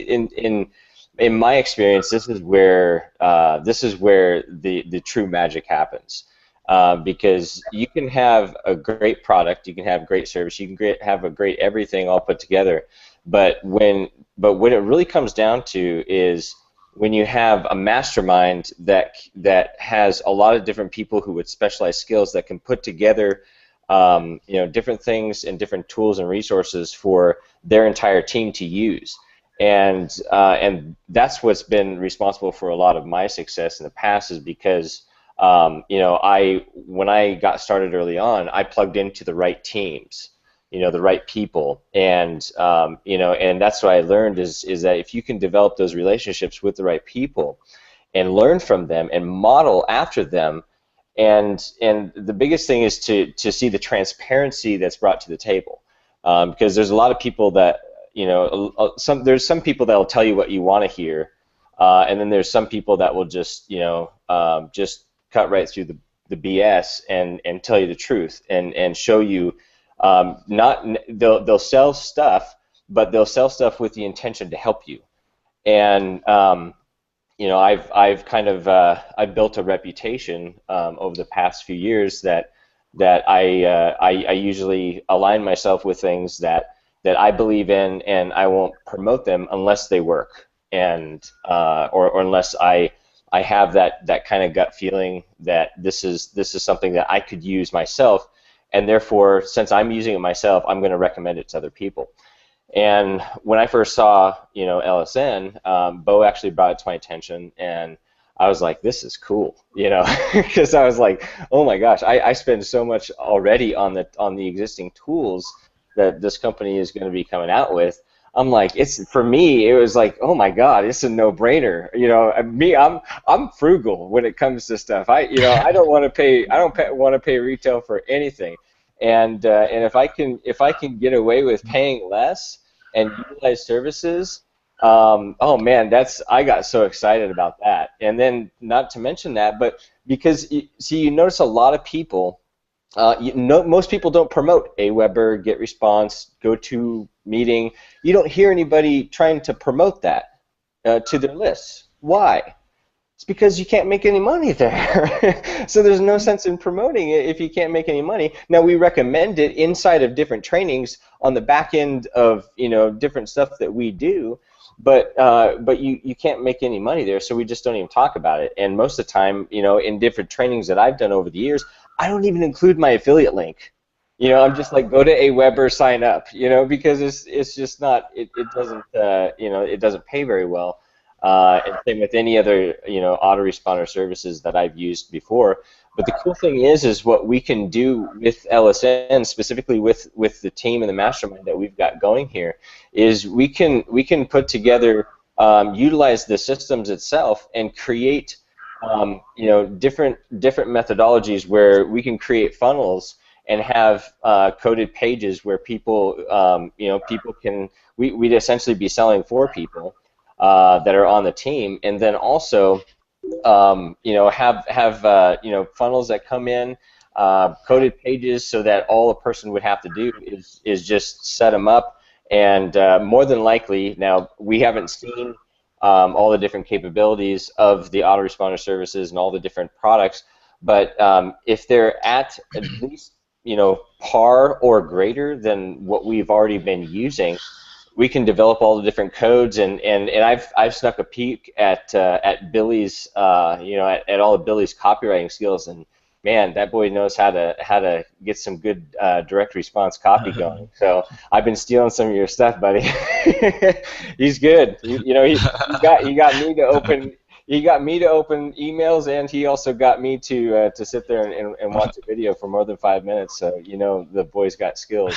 in my experience, this is where the true magic happens, because you can have a great product, you can have great service, you can have a great everything all put together, but when it really comes down to is when you have a mastermind that has a lot of different people who with specialized skills that can put together different things and different tools and resources for their entire team to use. And that's what's been responsible for a lot of my success in the past, is because when I got started early on, I plugged into the right teams, the right people, and and that's what I learned is that if you can develop those relationships with the right people and learn from them and model after them, and the biggest thing is to see the transparency that's brought to the table. because there's a lot of people that, you know, there's some people that will tell you what you want to hear, and then there's some people that will just, you know, just cut right through the BS and tell you the truth and show you, they'll sell stuff, but they'll sell stuff with the intention to help you. And you know, I've kind of I've built a reputation over the past few years that I usually align myself with things that I believe in, and I won't promote them unless they work, and or unless I have that kind of gut feeling that this is something that I could use myself, and therefore, since I'm using it myself, I'm going to recommend it to other people. And when I first saw, you know, LSN, Bo actually brought it to my attention, and I was like, this is cool, you know, because I was like, oh my gosh, I spend so much already on the existing tools that this company is going to be coming out with. I'm like, for me, it was like, oh my God, it's a no-brainer. You know, I'm frugal when it comes to stuff. I don't want to pay retail for anything. And if I can get away with paying less and utilize services, oh man, I got so excited about that. And then not to mention that, but because you notice a lot of people, most people don't promote Aweber, GetResponse, GoToMeeting. You don't hear anybody trying to promote that to their lists. Why? It's because you can't make any money there. So there's no sense in promoting it if you can't make any money. Now, we recommend it inside of different trainings on the back end of, you know, different stuff that we do, but you can't make any money there, so we just don't even talk about it. And most of the time, you know, in different trainings that I've done over the years, I don't even include my affiliate link. You know, I'm just like, go to Aweber, sign up, you know, because it's just not, it doesn't, you know, it doesn't pay very well. And same with any other, you know, autoresponder services that I've used before. But the cool thing is what we can do with LSN, specifically with the team and the mastermind that we've got going here, is we can put together, utilize the systems itself and create, you know, different methodologies where we can create funnels and have coded pages where people, you know, we'd essentially be selling for people that are on the team, and then also, you know, have you know, funnels that come in, coded pages, so that all a person would have to do is just set them up, and more than likely, now we haven't seen all the different capabilities of the autoresponder services and all the different products, but if they're at least, you know, par or greater than what we've already been using, we can develop all the different codes, and I've snuck a peek at Billy's, you know, at all of Billy's copywriting skills, and man, that boy knows how to get some good direct response copy going. So I've been stealing some of your stuff, buddy. He's good. You know, he got me to open. He got me to open emails, and he also got me to sit there and watch a video for more than 5 minutes. So you know, the boy's got skills.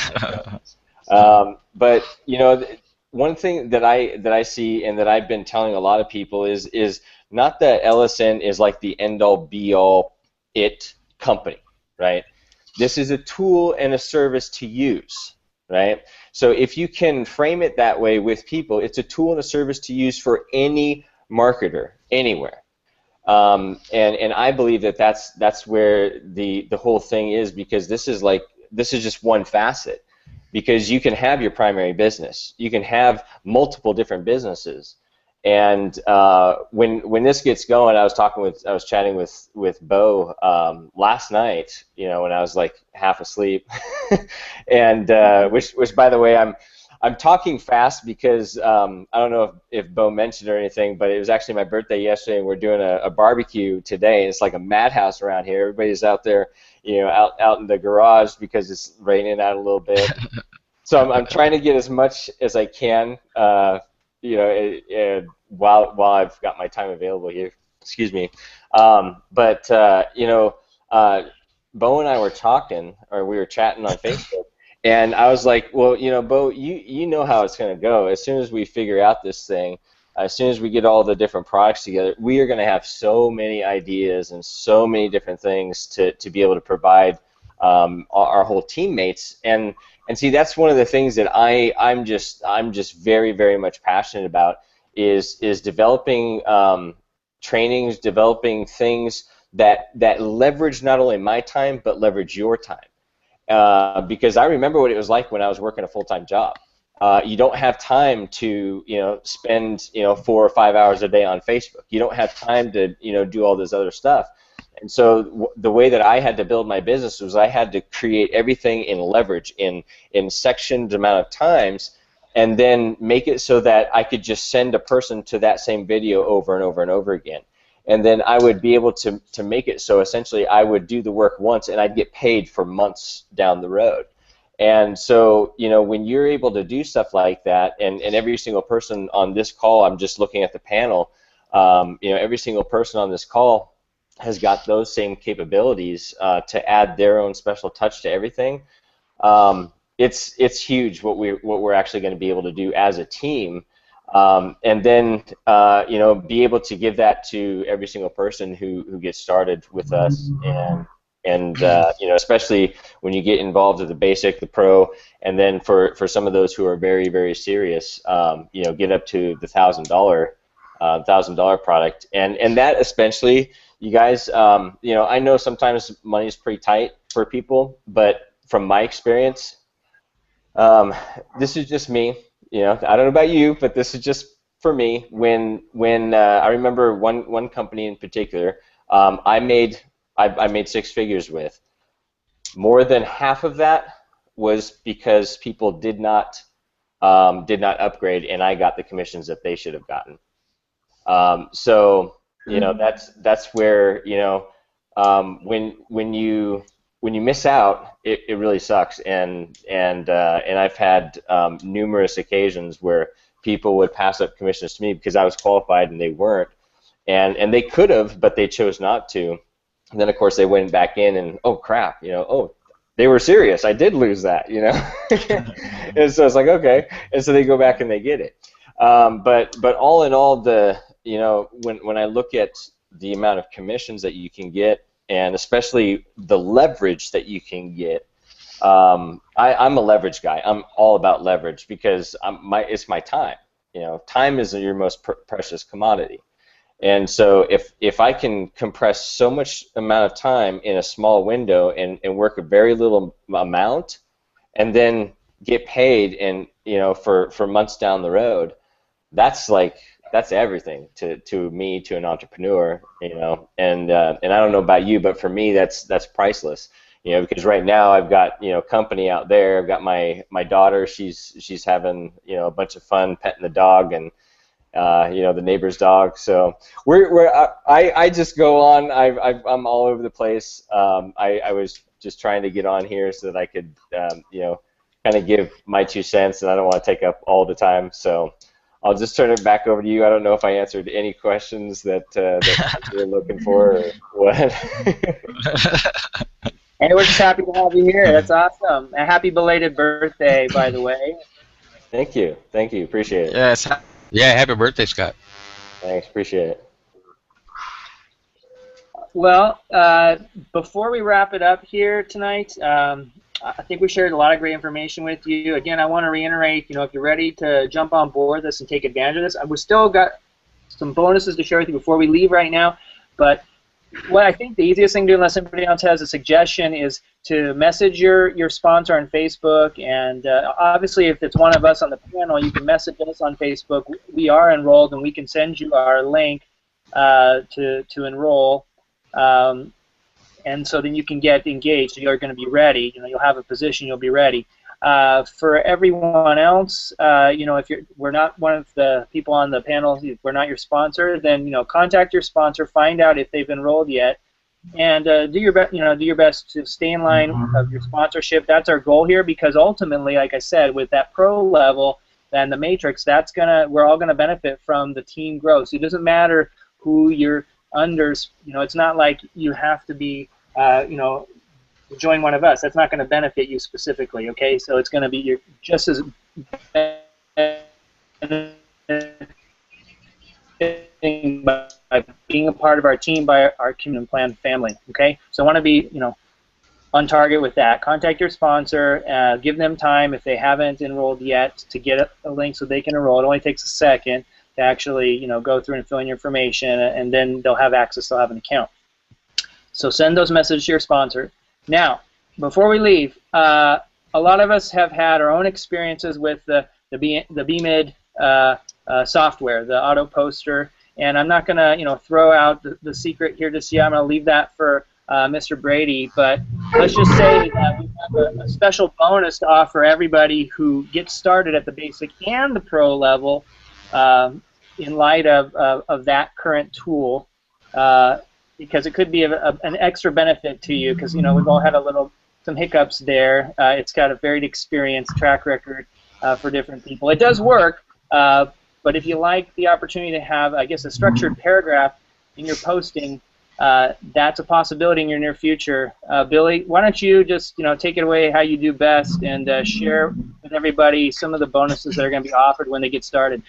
But you know, one thing that I see and that I've been telling a lot of people is not that LSN is like the end all be all it company, right? This is a tool and a service to use, right? So if you can frame it that way with people, it's a tool and a service to use for any marketer anywhere. And I believe that that's where the whole thing is, because this is just one facet. Because you can have your primary business, you can have multiple different businesses, and when this gets going, I was chatting with Bo last night, you know, when I was like half asleep, and which by the way, I'm talking fast because I don't know if Bo mentioned or anything, but it was actually my birthday yesterday, and we're doing a barbecue today, and it's like a madhouse around here. Everybody's out there, you know, out in the garage because it's raining out a little bit. So I'm trying to get as much as I can, you know, while I've got my time available here. Excuse me. But you know, Bo and I were talking, or we were chatting on Facebook, and I was like, well, you know, Bo, you know how it's going to go. As soon as we figure out this thing, as soon as we get all the different products together, we are going to have so many ideas and so many different things to be able to provide our whole teammates. And see, that's one of the things that I'm just very, very much passionate about is developing trainings, developing things that leverage not only my time but leverage your time. Because I remember what it was like when I was working a full-time job. You don't have time to spend 4 or 5 hours a day on Facebook. You don't have time to do all this other stuff. And so the way that I had to build my business was I had to create everything in leverage, in sectioned amount of times, and then make it so that I could just send a person to that same video over and over and over again. And then I would be able to make it so essentially I would do the work once and I'd get paid for months down the road. And so, when you're able to do stuff like that, and every single person on this call, I'm just looking at the panel, every single person on this call has got those same capabilities to add their own special touch to everything. It's huge what we're actually going to be able to do as a team. And then be able to give that to every single person who gets started with us, and especially when you get involved with the basic, the pro, and then for some of those who are very, very serious, get up to the $1,000 product, and that especially, you guys, I know sometimes money is pretty tight for people, but from my experience, this is just me. I don't know about you, but this is just for me. When I remember one company in particular, I made 6 figures with. More than half of that was because people did not upgrade, and I got the commissions that they should have gotten. So that's where when you miss out, it really sucks. And I've had numerous occasions where people would pass up commissions to me because I was qualified and they weren't, and they could have, but they chose not to. And then of course they went back in and, oh crap, oh, they were serious. I did lose that, And so it's like, okay, and so they go back and they get it. But all in all, when I look at the amount of commissions that you can get, and especially the leverage that you can get, I'm a leverage guy. I'm all about leverage because it's my time. Time is your most precious commodity. And so if I can compress so much amount of time in a small window and work a very little amount, and then get paid for months down the road, that's everything to me, to an entrepreneur, and I don't know about you, but for me that's priceless, because right now I've got company out there. I've got my daughter. She's having a bunch of fun petting the dog and the neighbor's dog. So I just go on. I'm all over the place. I was just trying to get on here so that I could kind of give my 2 cents, and I don't want to take up all the time. So I'll just turn it back over to you. I don't know if I answered any questions that you're looking for or what. Hey, we're just happy to have you here. That's awesome. A happy belated birthday, by the way. Thank you. Appreciate it. Yes. Yeah, happy birthday, Scott. Thanks. Appreciate it. Well, before we wrap it up here tonight, I think we shared a lot of great information with you. Again, I want to reiterate, if you're ready to jump on board this and take advantage of this, we've still got some bonuses to share with you before we leave right now. But what I think the easiest thing to do, unless anybody else has a suggestion, is to message your sponsor on Facebook. And obviously, if it's one of us on the panel, you can message us on Facebook. We are enrolled, and we can send you our link to enroll. And so then you can get engaged. You're going to be ready. You'll have a position. You'll be ready. For everyone else, if we're not one of the people on the panel, if we're not your sponsor, then contact your sponsor, find out if they've enrolled yet, and do your best to stay in line of your sponsorship. That's our goal here, because ultimately, like I said, with that pro level and the matrix, we're all gonna benefit from the team growth. So it doesn't matter who you're under. It's not like you have to be join one of us. That's not going to benefit you specifically, okay? So it's going to be just as by being a part of our team, by our Kingdom Plan family, okay? So I want to be, on target with that. Contact your sponsor, give them time if they haven't enrolled yet to get a link so they can enroll. It only takes a second to actually, go through and fill in your information, and then they'll have access, they'll have an account. So send those messages to your sponsor. Now, before we leave, a lot of us have had our own experiences with the BMID software, the auto poster, and I'm not going to throw out the secret here just yet. I'm going to leave that for Mr. Brady, but let's just say that we have a special bonus to offer everybody who gets started at the basic and the pro level in light of that current tool, because it could be an extra benefit to you, because we've all had some hiccups there. It's got a varied experience track record for different people. It does work, but if you like the opportunity to have, I guess, a structured paragraph in your posting, that's a possibility in your near future. Billy, why don't you just take it away how you do best, and share with everybody some of the bonuses that are going to be offered when they get started.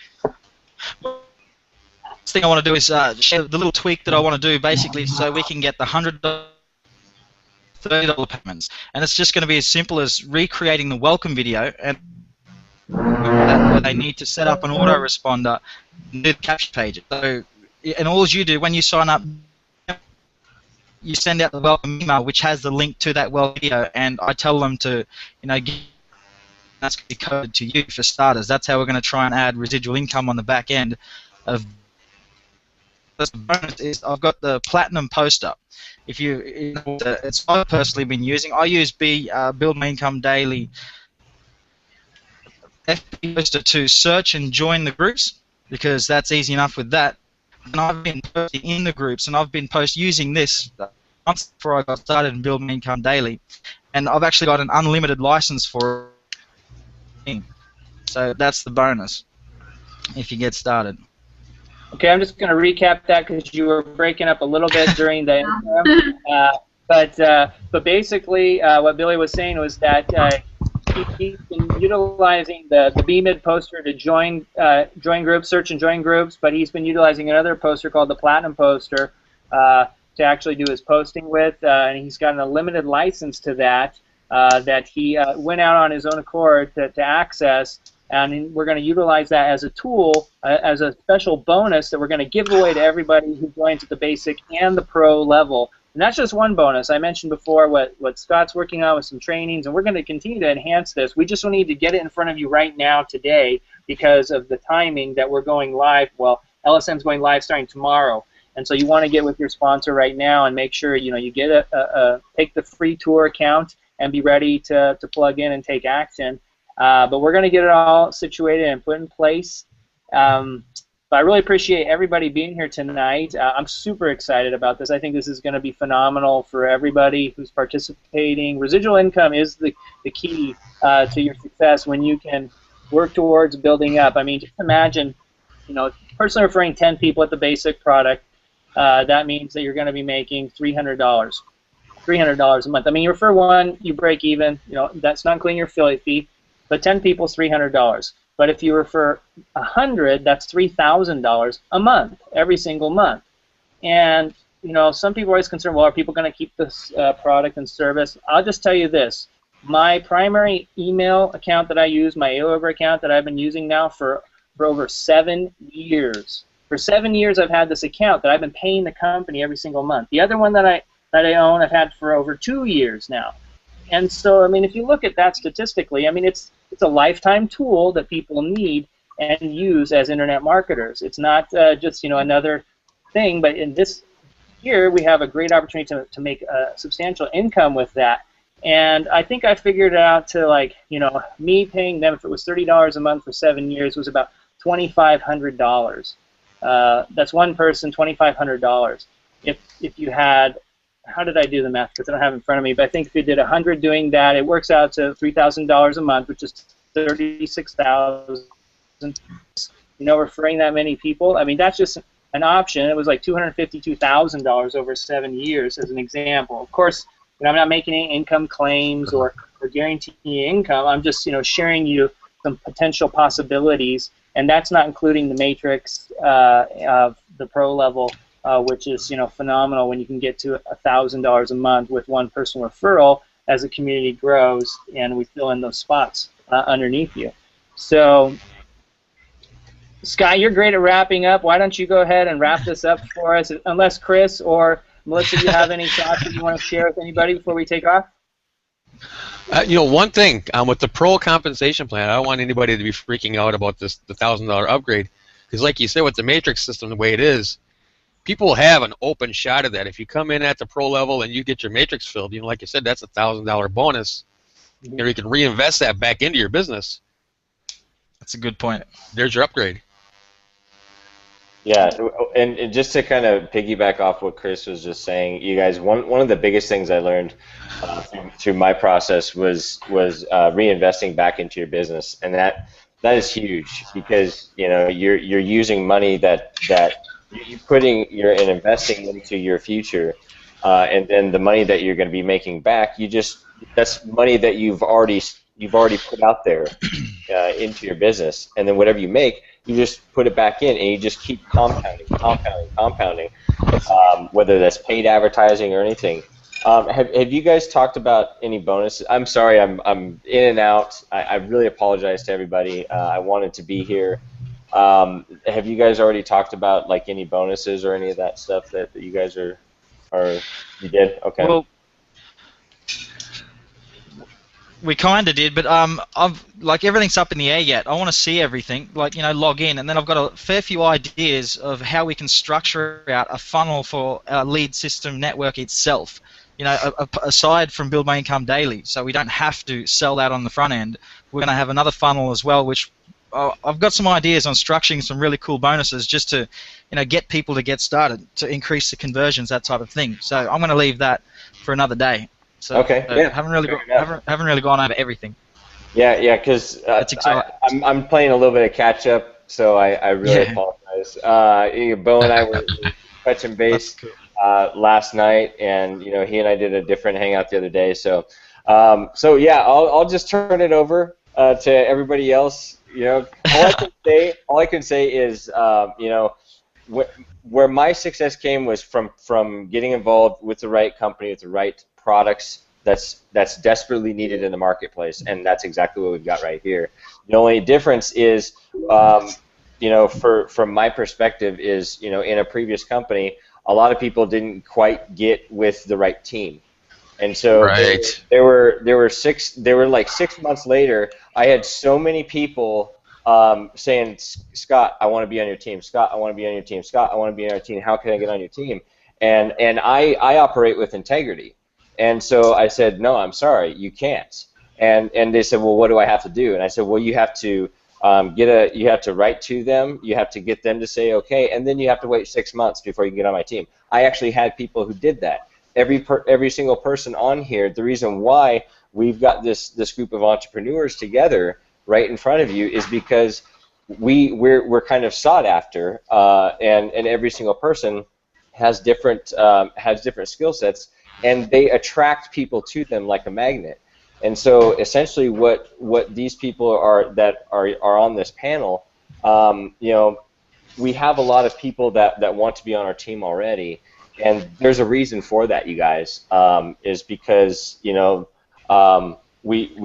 First thing I want to do is share the little tweak that I want to do, basically, so we can get the $100, $30 payments, and it's just going to be as simple as recreating the welcome video, and where they need to set up an autoresponder and do the capture page. So, and all you do when you sign up, you send out the welcome email, which has the link to that welcome video, and I tell them to, that's going to be coded to you for starters. That's how we're going to try and add residual income on the back end of. The bonus is I've got the platinum poster. It's I've personally been using. I use Build My Income Daily FB poster to search and join the groups, because that's easy enough with that. And I've been posting in the groups, and I've been using this months before I got started in Build My Income Daily, and I've actually got an unlimited license for it. So that's the bonus if you get started. Okay, I'm just going to recap that because you were breaking up a little bit during the intro. But basically, what Billy was saying was that he's been utilizing the BMID poster to join groups, search and join groups, but he's been utilizing another poster called the Platinum poster to actually do his posting with, and he's got an unlimited license to that that he went out on his own accord to access. And we're going to utilize that as a tool, as a special bonus that we're going to give away to everybody who joins at the basic and the pro level. And that's just one bonus. I mentioned before what Scott's working on with some trainings, and we're going to continue to enhance this. We just need to get it in front of you right now today because of the timing that we're going live. Well, LSM's going live starting tomorrow. And so you want to get with your sponsor right now and make sure you get take the free tour account and be ready to plug in and take action. But we're going to get it all situated and put in place. But I really appreciate everybody being here tonight. I'm super excited about this. I think this is going to be phenomenal for everybody who's participating. Residual income is the key to your success when you can work towards building up. I mean, just imagine, personally referring 10 people at the basic product, that means that you're going to be making $300 a month. I mean, you refer one, you break even. That's not including your affiliate fee. But 10 people is $300. But if you refer 100, that's $3,000 a month, every single month. And some people are always concerned, well, are people going to keep this product and service? I'll just tell you this: my primary email account that I use, my AOver account that I've been using now for over 7 years. For 7 years, I've had this account that I've been paying the company every single month. The other one that I own, I've had for over 2 years now. And so, I mean, if you look at that statistically, I mean, it's a lifetime tool that people need and use as internet marketers. It's not just another thing, but in this year we have a great opportunity to make a substantial income with that. And I think I figured it out to me paying them, if it was $30 a month for 7 years, was about $2,500. That's one person, $2,500. If you had, how did I do the math? Because I don't have it in front of me. But I think if you did 100 doing that, it works out to $3,000 a month, which is $36,000. Referring that many people. I mean, that's just an option. It was like $252,000 over 7 years, as an example. Of course, I'm not making any income claims or guaranteeing income. I'm just sharing you some potential possibilities, and that's not including the matrix of the pro level. Which is phenomenal when you can get to $1,000 a month with one person referral, as the community grows and we fill in those spots underneath you. So, Scott, you're great at wrapping up. Why don't you go ahead and wrap this up for us, unless Chris or Melissa, you have any thoughts that you want to share with anybody before we take off? One thing with the pro compensation plan, I don't want anybody to be freaking out about the $1,000 upgrade, because like you said, with the matrix system the way it is, people have an open shot at that. If you come in at the pro level and you get your matrix filled, like you said, that's a $1,000 bonus. You can reinvest that back into your business. That's a good point. There's your upgrade. Yeah, and just to kind of piggyback off what Chris was just saying, you guys, one of the biggest things I learned through my process was reinvesting back into your business, and that is huge, because you're using money that you're investing into your future, and then the money that you're going to be making back, that's money that you've already put out there into your business, and then whatever you make, you just put it back in, and you just keep compounding, whether that's paid advertising or anything. Have you guys talked about any bonuses? I'm sorry, I'm in and out. I really apologize to everybody. I wanted to be here. Have you guys already talked about like any bonuses or any of that stuff that you guys are you did? Okay. Well, we kind of did, but I've like everything's up in the air yet. I want to see everything, like log in, and then I've got a fair few ideas of how we can structure out a funnel for our lead system network itself. Aside from Build My Income Daily, so we don't have to sell that on the front end. We're going to have another funnel as well, which I've got some ideas on structuring some really cool bonuses just to, get people to get started, to increase the conversions, that type of thing. So I'm going to leave that for another day. So, okay. Yeah. Haven't really gone over everything. Yeah, because I'm playing a little bit of catch up, so I really apologize. Bo and I were touching base last night, and he and I did a different hangout the other day. So yeah, I'll just turn it over to everybody else. All I can say is where my success came was from getting involved with the right company, with the right products that's desperately needed in the marketplace, and that's exactly what we've got right here. The only difference is, from my perspective, is in a previous company, a lot of people didn't quite get with the right team, and so there were 6 months later, I had so many people saying, Scott, I want to be on your team. Scott, I want to be on your team. Scott, I want to be on your team. How can I get on your team? And I operate with integrity. And so I said, no, I'm sorry, you can't. And they said, well, what do I have to do? And I said, well, you have to you have to write to them, you have to get them to say okay, and then you have to wait 6 months before you can get on my team. I actually had people who did that. Every single person on here, the reason why we've got this group of entrepreneurs together right in front of you is because we're kind of sought after, and every single person has different skill sets, and they attract people to them like a magnet. And so essentially what these people that are on this panel, we have a lot of people that want to be on our team already, and there's a reason for that, you guys, is because we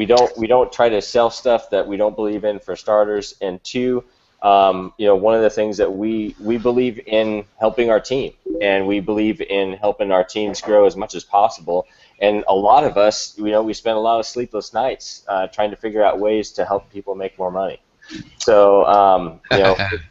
don't try to sell stuff that we don't believe in, for starters, and two, one of the things that we believe in helping our team, and we believe in helping our teams grow as much as possible. And a lot of us, we spend a lot of sleepless nights trying to figure out ways to help people make more money. So,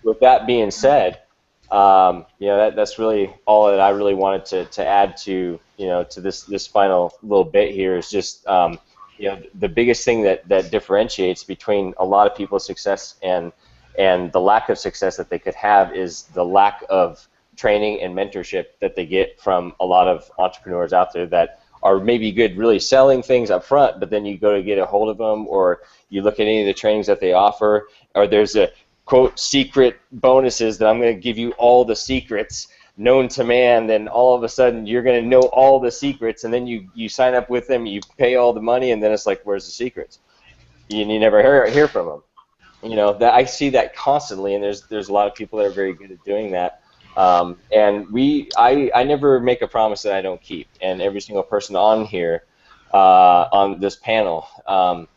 with that being said, that's really all that I really wanted to add to this final little bit here is just the biggest thing that differentiates between a lot of people's success and the lack of success that they could have is the lack of training and mentorship that they get from a lot of entrepreneurs out there that are maybe good really selling things up front, but then you go to get a hold of them, or you look at any of the trainings that they offer, or there's a quote secret bonuses that I'm going to give you all the secrets known to man, then all of a sudden you're going to know all the secrets, and then you sign up with them, you pay all the money, and then it's like, where's the secrets? You never hear from them. That I see that constantly, and there's a lot of people that are very good at doing that. And I never make a promise that I don't keep, and every single person on here on this panel,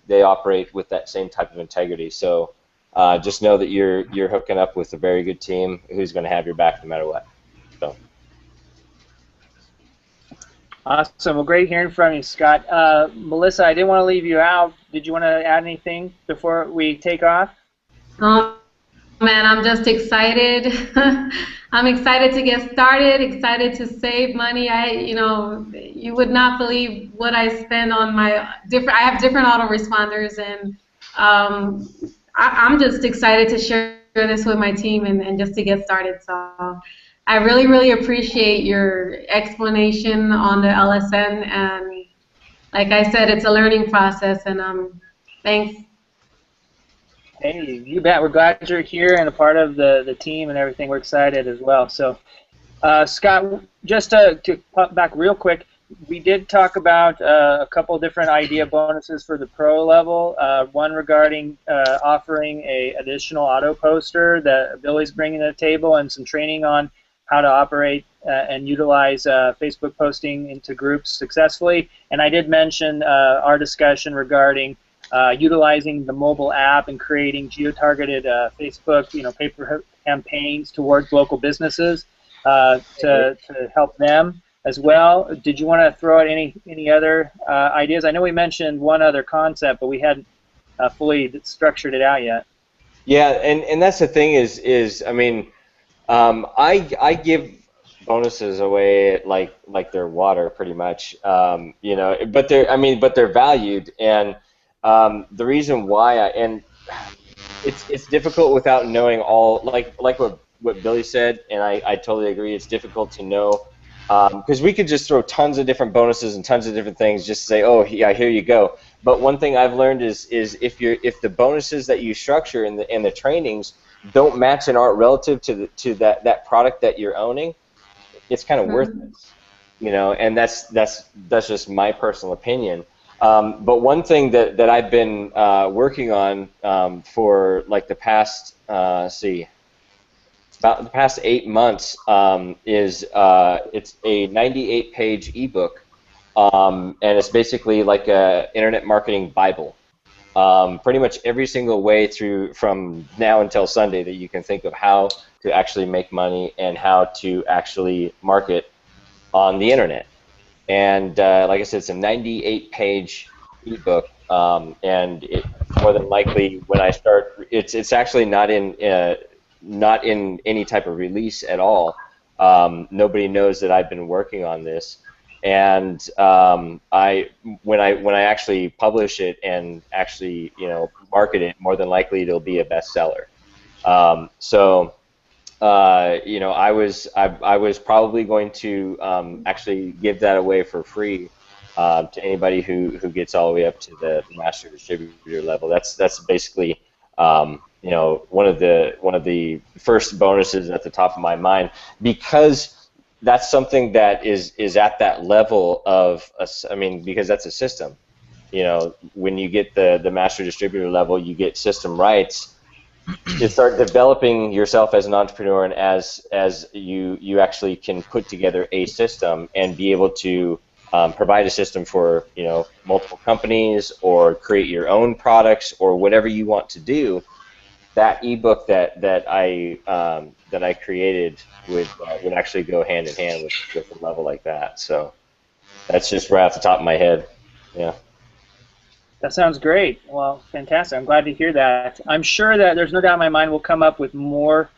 they operate with that same type of integrity. So just know that you're hooking up with a very good team who's going to have your back no matter what. So. Awesome. Well, great hearing from you, Scott. Melissa, I didn't want to leave you out. Did you want to add anything before we take off? Oh, man, I'm just excited. I'm excited to get started, excited to save money. You would not believe what I spend on my I have different autoresponders, and I'm just excited to share this with my team and just to get started. So I really, really appreciate your explanation on the LSN, and like I said, it's a learning process, and thanks. Hey, you bet. We're glad you're here and a part of the team and everything. We're excited as well. So, Scott, just to pop back real quick, we did talk about a couple different idea bonuses for the pro level. One regarding offering a additional auto poster that Billy's bringing to the table, and some training on how to operate and utilize Facebook posting into groups successfully. And I did mention our discussion regarding utilizing the mobile app and creating geo-targeted Facebook, paper campaigns towards local businesses to help them as well. Did you want to throw out any other ideas? I know we mentioned one other concept, but we hadn't fully structured it out yet. Yeah, and that's the thing is I mean, I give bonuses away like they're water pretty much, but they're valued, and the reason why it's difficult without knowing all, like what Billy said, and I totally agree. It's difficult to know because we could just throw tons of different bonuses and tons of different things just to say, oh yeah, here you go. But one thing I've learned is if the bonuses that you structure in the trainings don't match and aren't relative to that product that you're owning, it's kind of worthless, and that's just my personal opinion. But one thing that I've been working on for like the past, about the past 8 months is it's a 98-page ebook, and it's basically like a internet marketing Bible. Pretty much every single way through from now until Sunday that you can think of how to actually make money and how to actually market on the internet. And like I said, it's a 98-page ebook, and it more than likely when I start, it's actually not in any type of release at all. Nobody knows that I've been working on this, and when I actually publish it and actually market it, more than likely it'll be a bestseller. I was probably going to actually give that away for free to anybody who gets all the way up to the master distributor level. That's basically one of the first bonuses at the top of my mind, because that's something that is at that level of because that's a system. When you get the master distributor level, you get system rights. You start developing yourself as an entrepreneur, and as you actually can put together a system and be able to provide a system for multiple companies or create your own products or whatever you want to do. That ebook that I created would actually go hand in hand with a level like that. So that's just right off the top of my head. Yeah. That sounds great. Well, fantastic. I'm glad to hear that. I'm sure that there's no doubt in my mind we'll come up with more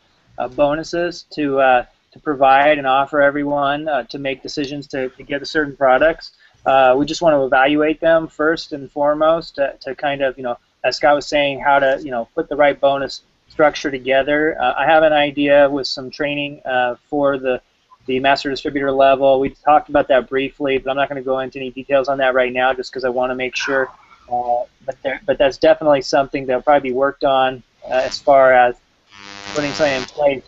bonuses to provide and offer everyone to make decisions to get the certain products. We just want to evaluate them first and foremost to kind of, as Scott was saying, how to, put the right bonus structure together. I have an idea with some training for the master distributor level. We talked about that briefly, but I'm not going to go into any details on that right now just because I want to make sure. But that's definitely something that'll probably be worked on as far as putting something in place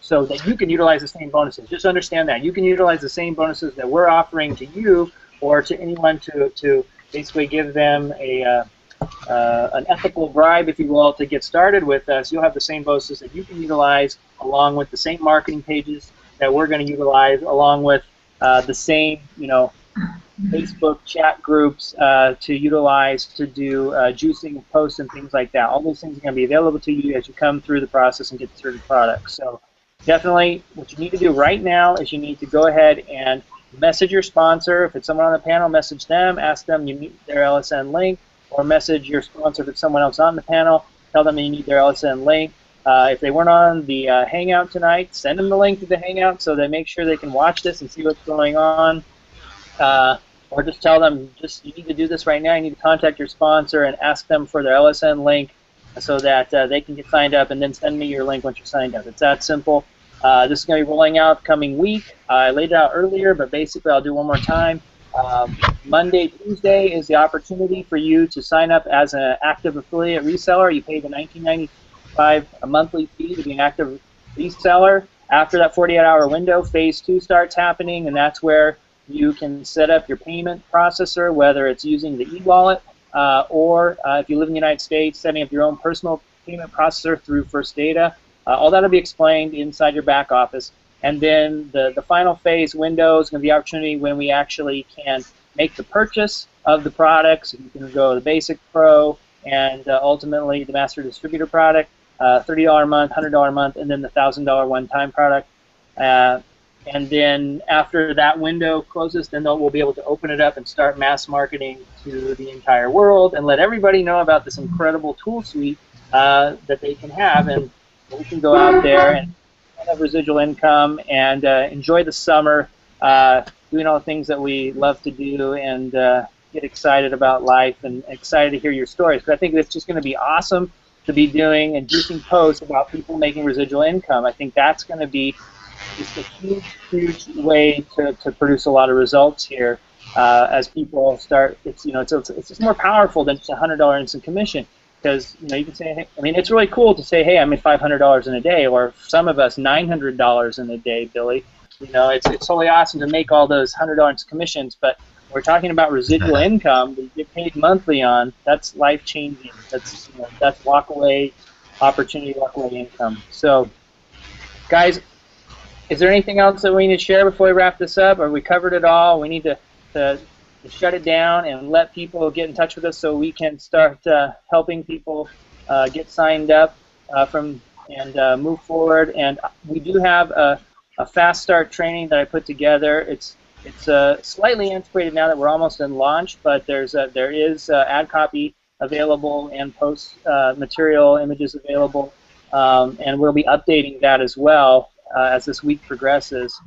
so that you can utilize the same bonuses. Just understand that you can utilize the same bonuses that we're offering to you or to anyone to basically give them an ethical bribe, if you will, to get started with us. You'll have the same bonuses that you can utilize along with the same marketing pages that we're going to utilize, along with the same Facebook chat groups to utilize to do juicing of posts and things like that. All those things are going to be available to you as you come through the process and get certain products. So definitely what you need to do right now is you need to go ahead and message your sponsor. If it's someone on the panel, message them, ask them you need their LSN link, or message your sponsor if it's someone else on the panel, tell them you need their LSN link. If they weren't on the Hangout tonight, send them the link to the Hangout so they make sure they can watch this and see what's going on. Or just tell them, you need to do this right now. You need to contact your sponsor and ask them for their LSN link so that they can get signed up, and then send me your link once you're signed up. It's that simple. This is going to be rolling out coming week. I laid it out earlier, but basically I'll do one more time. Monday, Tuesday is the opportunity for you to sign up as an active affiliate reseller. You pay the $19.95 a monthly fee to be an active reseller. After that 48-hour window, phase 2 starts happening, and that's where you can set up your payment processor, whether it's using the e-wallet or if you live in the United States, setting up your own personal payment processor through First Data. All that will be explained inside your back office. And then the final phase window is going to be the opportunity when we actually can make the purchase of the products. You can go to the Basic Pro and ultimately the Master Distributor product, $30 a month, $100 a month, and then the $1,000 one-time product. And then after that window closes, then we'll be able to open it up and start mass marketing to the entire world and let everybody know about this incredible tool suite that they can have. And we can go out there and have residual income and enjoy the summer, doing all the things that we love to do, and get excited about life and excited to hear your stories. Because I think it's just going to be awesome to be doing and juicing posts about people making residual income. I think that's going to be just a huge, huge way to produce a lot of results here as people start. It's just more powerful than just $100 instant commission, because you can say, hey, I mean, it's really cool to say, hey, I made $500 in a day, or some of us $900 in a day, Billy. It's totally awesome to make all those $100 instant commissions, but we're talking about residual income that you get paid monthly on. That's life changing. That's walk away opportunity, walk away income. So, guys, is there anything else that we need to share before we wrap this up? Or we covered it all? We need to shut it down and let people get in touch with us so we can start helping people get signed up and move forward. And we do have a fast start training that I put together. It's slightly antiquated now that we're almost in launch, but there is ad copy available and post material images available, and we'll be updating that as well as this week progresses.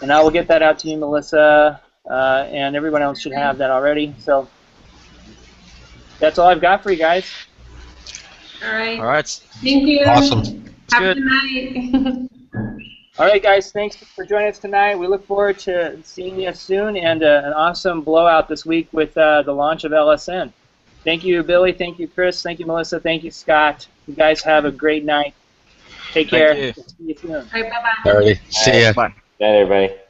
And I will get that out to you, Melissa, and everyone else should have that already. So that's all I've got for you guys. All right. All right. Thank you. Awesome. Have Good. a good night. All right, guys, thanks for joining us tonight. We look forward to seeing you soon, and an awesome blowout this week with the launch of LSN. Thank you, Billy. Thank you, Chris. Thank you, Melissa. Thank you, Scott. You guys have a great night. Take care. Thank you. See you soon. All right, bye-bye. Alrighty. See ya. Bye. Good night, everybody.